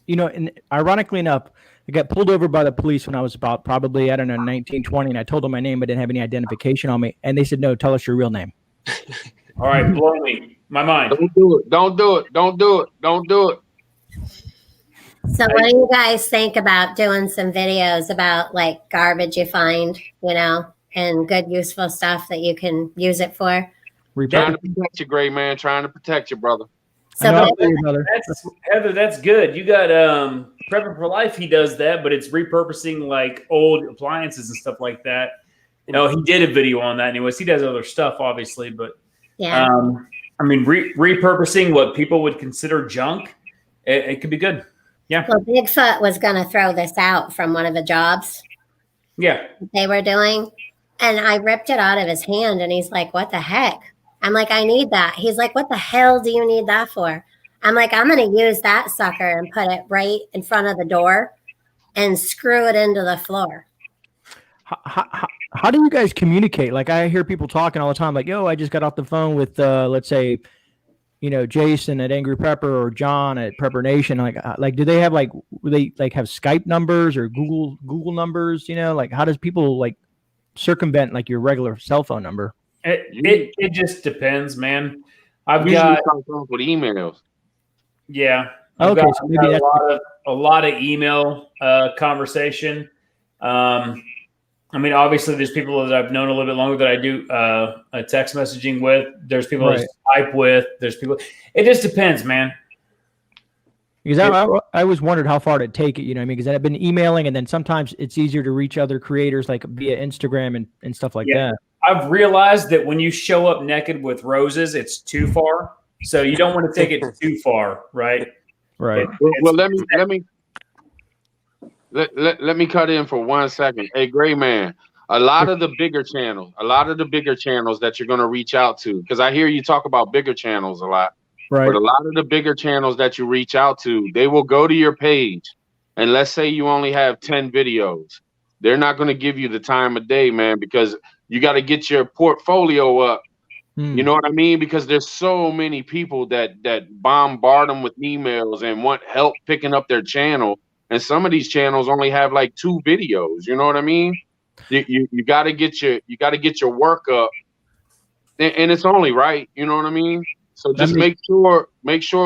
and ironically enough, I got pulled over by the police when I was about probably, 19, 20, and I told them my name but didn't have any identification on me. And they said, no, tell us your real name. All right, blow me. My mind. Don't do it. Don't do it. Don't do it. Don't do it. So what do you guys think about doing some videos about like garbage you find, and good useful stuff that you can use it for? Trying to protect you, Gray Man. Trying to protect you, brother. So Heather, that's good. You got Prepper for Life. He does that, but it's repurposing like old appliances and stuff like that. He did a video on that. Anyways, he does other stuff, obviously, but yeah. Repurposing what people would consider junk, it could be good. Yeah. Well, Bigfoot was going to throw this out from one of the jobs. Yeah. They were doing, and I ripped it out of his hand, and he's like, "What the heck?" I'm like, "I need that." He's like, "What the hell do you need that for?" I'm like, "I'm going to use that sucker and put it right in front of the door and screw it into the floor." How do you guys communicate? Like I hear people talking all the time, like, "Yo, I just got off the phone with, let's say, Jason at Angry Prepper or John at Prepper Nation." Like, do they have have Skype numbers or Google numbers? Like, how does people like circumvent like your regular cell phone number? It just depends, man. I've Usually got with emails. Yeah. Okay, got, so maybe that's a lot of email conversation. Obviously, there's people that I've known a little bit longer that I do a text messaging with. There's people that I Skype with. There's people. It just depends, man. Because I always wondered how far to take it, because I've been emailing, and then sometimes it's easier to reach other creators like via Instagram and stuff like that. I've realized that when you show up naked with roses, it's too far. So you don't want to take it too far, right? Right. Well, let me cut in for 1 second. Hey, Gray Man, a lot of the bigger channels that you're going to reach out to, because I hear you talk about bigger channels a lot. Right. But a lot of the bigger channels that you reach out to, they will go to your page, and let's say you only have 10 videos. They're not going to give you the time of day, man, because you got to get your portfolio up. You know what I mean? Because there's so many people that bombard them with emails and want help picking up their channel. And some of these channels only have like 2 videos. You know what I mean? You got to get your work up, and it's only right. You know what I mean? So just make sure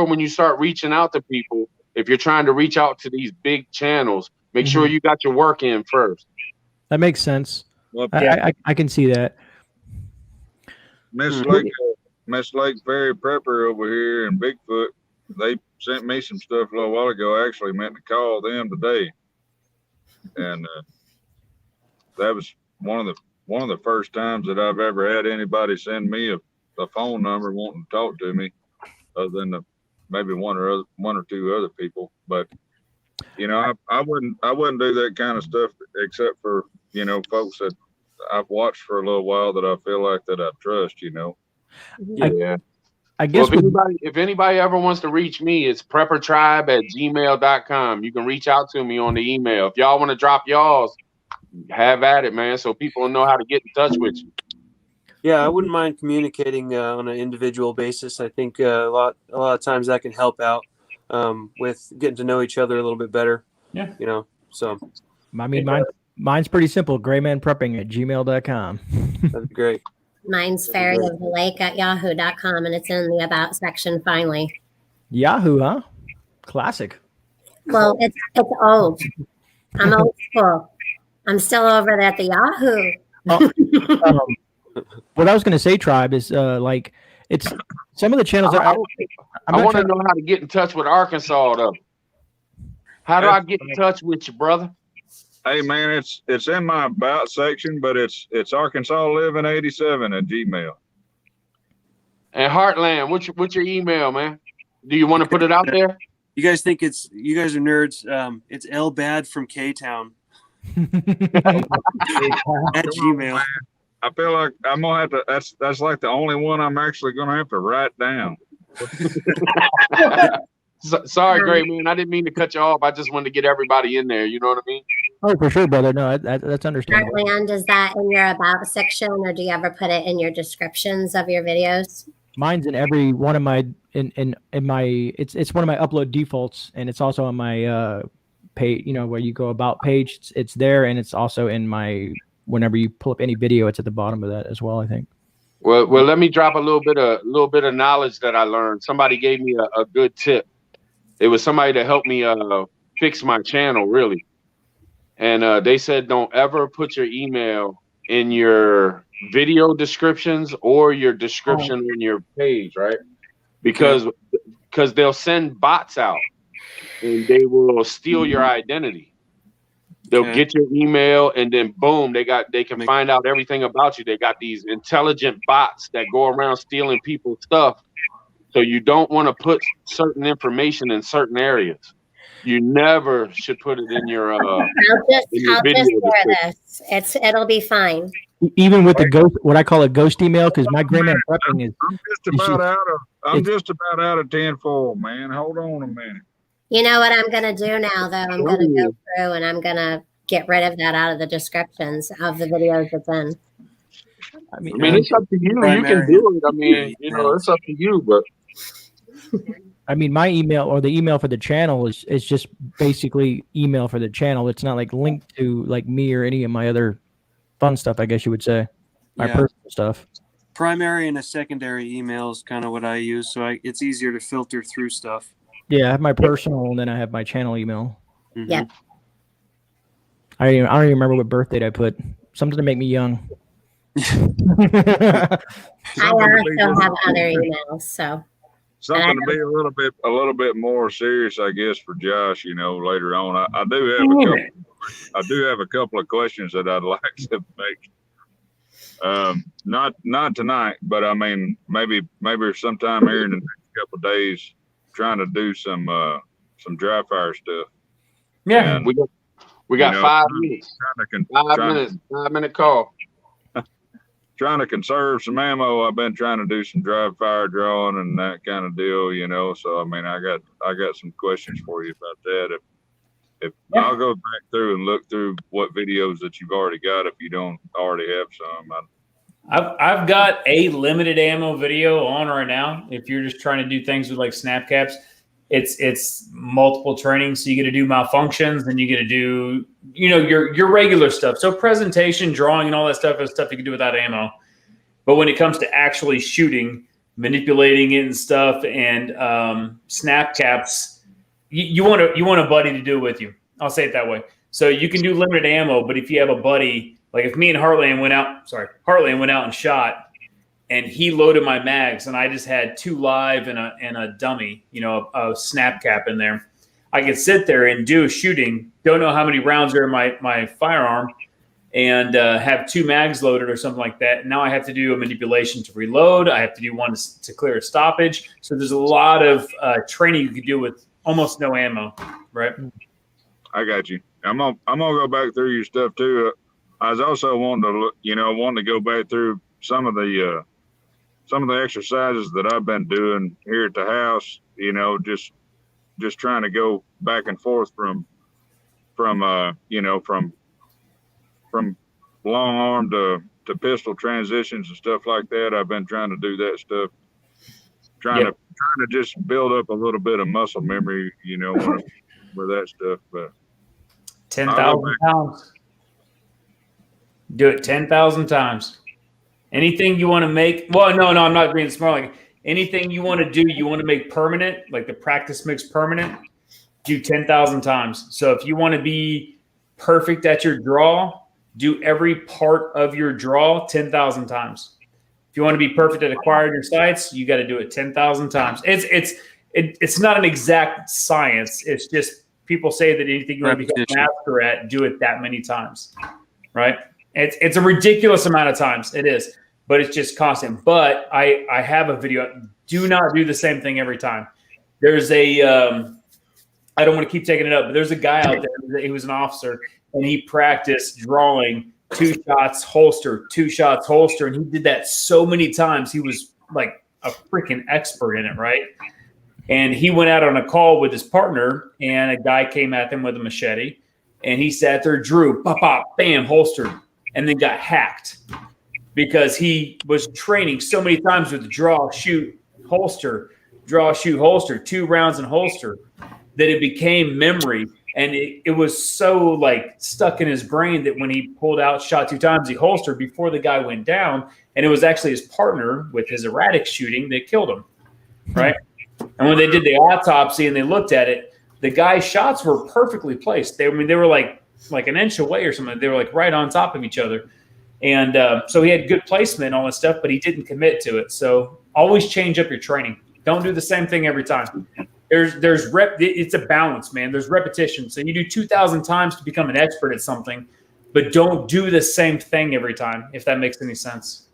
when you start reaching out to people, if you're trying to reach out to these big channels, make sure you got your work in first. That makes sense. Well, I can see that. Miss Lake Ferry Prepper over here and Bigfoot, they sent me some stuff a little while ago. I actually meant to call them today, and that was one of the first times that I've ever had anybody send me a phone number wanting to talk to me, other than maybe one or two other people. But I wouldn't do that kind of stuff except for folks that I've watched for a little while that I feel like that I trust. Yeah. I guess if anybody ever wants to reach me, it's preppertribe@gmail.com. You can reach out to me on the email. If y'all want to drop y'all's, have at it, man, so people know how to get in touch with you. Yeah, I wouldn't mind communicating on an individual basis. I think a lot of times that can help out with getting to know each other a little bit better. Yeah. So. Mine's pretty simple. graymanprepping@gmail.com. That'd be great. Mine's fairyofthelake@yahoo.com, and it's in the about section finally. Yahoo, huh? Classic. Well, it's old. I'm old school. I'm still over there at the Yahoo. What I was going to say, Tribe, is like it's some of the channels are. I want to know how to get in touch with Arkansas, though. How do I get in touch with you, brother? Hey man, it's in my about section, but it's Arkansas Living 87 at Gmail. And Heartland, what's your email, man? Do you want to put it out there? You guys think you guys are nerds? It's L Bad from K Town at Gmail. I feel like I'm gonna have to. That's like the only one I'm actually gonna have to write down. Sorry, great man. I didn't mean to cut you off. I just wanted to get everybody in there. You know what I mean? Oh, for sure, brother. No, that's understandable. Heartland, is that in your about section, or do you ever put it in your descriptions of your videos? Mine's in every one of my in my it's one of my upload defaults, and it's also on my page. You know, where you go about page. It's there, and it's also in my whenever you pull up any video, it's at the bottom of that as well, I think. Well, let me drop a little bit of knowledge that I learned. Somebody gave me a good tip. It was somebody that helped me fix my channel, really. And they said, don't ever put your email in your video descriptions or your description in your page, right? Because they'll send bots out and they will steal your identity. They'll get your email and then boom, they can find out everything about you. They got these intelligent bots that go around stealing people's stuff. So you don't want to put certain information in certain areas. You never should put it in your I'll just share this. It'll be fine. Even with the ghost, what I call a ghost email, because my grandma prepping is. I'm just about out of tinfoil, man. Hold on a minute. You know what I'm gonna do now, though? I'm gonna go through and I'm gonna get rid of that out of the descriptions of the videos it's in. I mean, it's up to you. You can do it. I mean, you know, it's up to you. But I mean, my email or the email for the channel is just basically email for the channel. It's not like linked to like me or any of my other fun stuff, I guess you would say. My personal stuff. Primary and a secondary email is kind of what I use, so it's easier to filter through stuff. Yeah, I have my personal and then I have my channel email. Mm-hmm. Yeah. I don't even remember what birth date I put. Something to make me young. I also have other emails, so something to be a little bit more serious, I guess, for Josh. You know, later on, I do have a couple of questions that I'd like to make. Not tonight, but I mean, maybe sometime here in the next couple of days, trying to do some dry fire stuff. Yeah, and, we got 5 minutes. 5-minute call. Trying to conserve some ammo. I've been trying to do some dry fire drawing and that kind of deal, you know. So I mean, I got some questions for you about that. If I'll go back through and look through what videos that you've already got, if you don't already have some. I've got a limited ammo video on right now. If you're just trying to do things with like snap caps, it's multiple trainings. So you get to do malfunctions, then you get to do, you know, your regular stuff. So presentation, drawing, and all that stuff is stuff you can do without ammo. But when it comes to actually shooting, manipulating it and stuff, and snap caps, you want a buddy to do it with you. I'll say it that way. So you can do limited ammo, but if you have a buddy, like if me and Heartland went out and shot, and he loaded my mags, and I just had 2 live and a dummy, you know, a snap cap in there. I could sit there and do a shooting, don't know how many rounds are in my firearm, and have 2 mags loaded or something like that. Now I have to do a manipulation to reload. I have to do one to clear a stoppage. So there's a lot of training you could do with almost no ammo, right? I got you. I'm gonna go back through your stuff too. I was also wanting to go back through some of the exercises that I've been doing here at the house, you know, just trying to go back and forth from long arm to pistol transitions and stuff like that. I've been trying to do that stuff, trying to just build up a little bit of muscle memory, you know, with that stuff. But 10,000 pounds. Do it 10,000 times. Anything you want to make, well, no, I'm not being smart. Like anything you want to do, you want to make permanent, like the practice makes permanent. do 10,000 times. So if you want to be perfect at your draw, do every part of your draw 10,000 times. If you want to be perfect at acquiring your sites, you got to do it 10,000 times. It's not an exact science. It's just people say that anything you want to become a master at, do it that many times, right? It's a ridiculous amount of times. It is, but it's just constant. But I have a video. Do not do the same thing every time. There's a I don't want to keep taking it up, but there's a guy out there. He was an officer, and he practiced drawing 2 shots holster, 2 shots holster, and he did that so many times. He was like a freaking expert in it, right? And he went out on a call with his partner, and a guy came at them with a machete, and he sat there, drew, pop, pop, bam, holstered, and then got hacked because he was training so many times with the draw, shoot, holster, draw, shoot, holster, 2 rounds and holster, that it became memory. And it was so like stuck in his brain that when he pulled out, shot 2 times, he holstered before the guy went down. And it was actually his partner with his erratic shooting that killed him, right? And when they did the autopsy and they looked at it, the guy's shots were perfectly placed. They were like an inch away or something. They were like right on top of each other. And so he had good placement and all that stuff, but he didn't commit to it. So always change up your training. Don't do the same thing every time. It's a balance, man. There's repetition. So you do 2,000 times to become an expert at something, but don't do the same thing every time, if that makes any sense.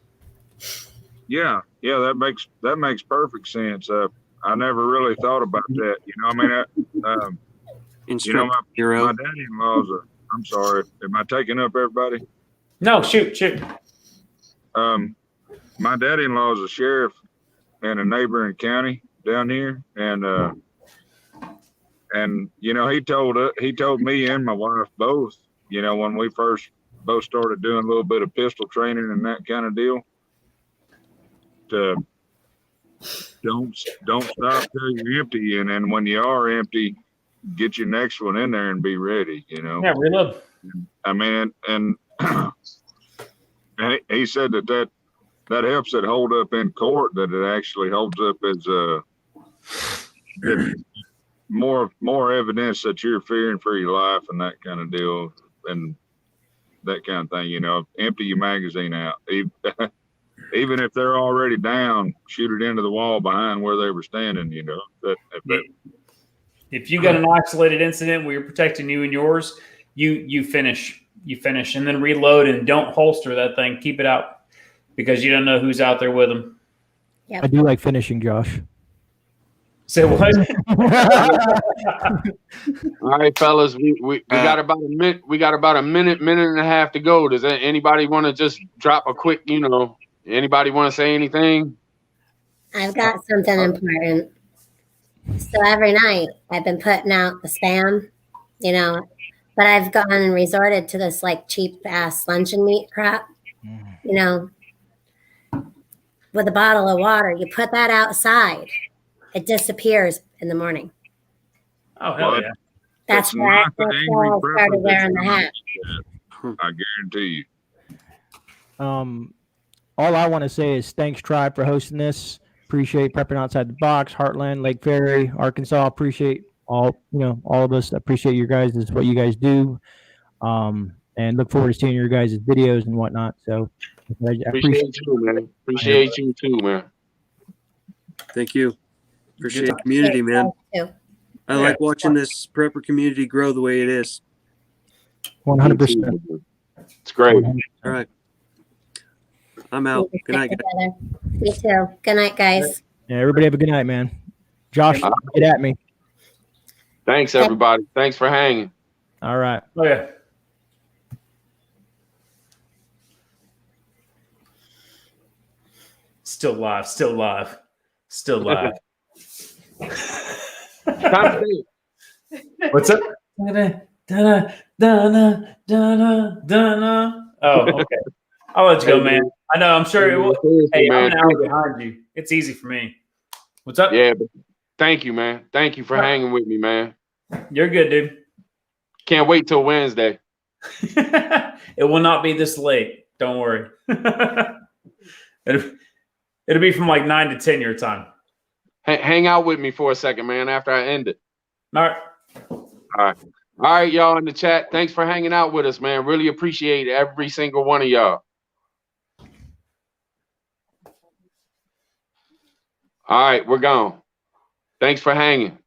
Yeah, that makes perfect sense. I never really thought about that. You know, I mean, my daddy-in-laws are. I'm sorry, am I taking up everybody? No, shoot. My daddy-in-law is a sheriff in a neighboring county down here, and you know, he told me and my wife both, you know, when we first both started doing a little bit of pistol training and that kind of deal, to don't stop till you're empty, and then when you are empty, get your next one in there and be ready, you know. Yeah, reload. I mean, and he said that helps it hold up in court, that it actually holds up as more evidence that you're fearing for your life and that kind of deal, and that kind of thing, you know. Empty your magazine out. Even if they're already down, shoot it into the wall behind where they were standing, you know. If you got an isolated incident where you're protecting you and yours, you finish, and then reload, and don't holster that thing. Keep it out because you don't know who's out there with them. Yep. I do like finishing, Josh. Say what? All right, fellas, we got about a minute. We got about a minute and a half to go. Does anybody want to just drop a quick, you know? Anybody want to say anything? I've got something important. So every night I've been putting out the spam, you know, but I've gone and resorted to this like cheap ass luncheon meat crap, you know, with a bottle of water. You put that outside, it disappears in the morning. Oh, hell yeah. That's why I started wearing the hat. I guarantee you. All I want to say is thanks, Tribe, for hosting this. Appreciate Prepping Outside the Box, Heartland, Lake Ferry, Arkansas. Appreciate all of us. Appreciate you guys. This is what you guys do. And look forward to seeing your guys' videos and whatnot. So I appreciate you, man. Appreciate you too, man. Thank you. Appreciate the community, man. I like watching this prepper community grow the way it is. 100%. It's great. All right. I'm out. Good night, guys. You too. Good night, guys. Yeah, everybody have a good night, man. Josh, get at me. Thanks, everybody. Thanks for hanging. All right. Oh, yeah. Still live. What's up? Oh, okay. I'll let you go, man. I know. I'm sure it will. Hey, I'm an hour behind you. It's easy for me. What's up? Yeah, but thank you, man. Thank you for hanging with me, man. You're good, dude. Can't wait till Wednesday. It will not be this late. Don't worry. It'll be from like 9 to 10 your time. Hang out with me for a second, man, after I end it. All right. All right, y'all in the chat. Thanks for hanging out with us, man. Really appreciate every single one of y'all. All right, we're gone. Thanks for hanging.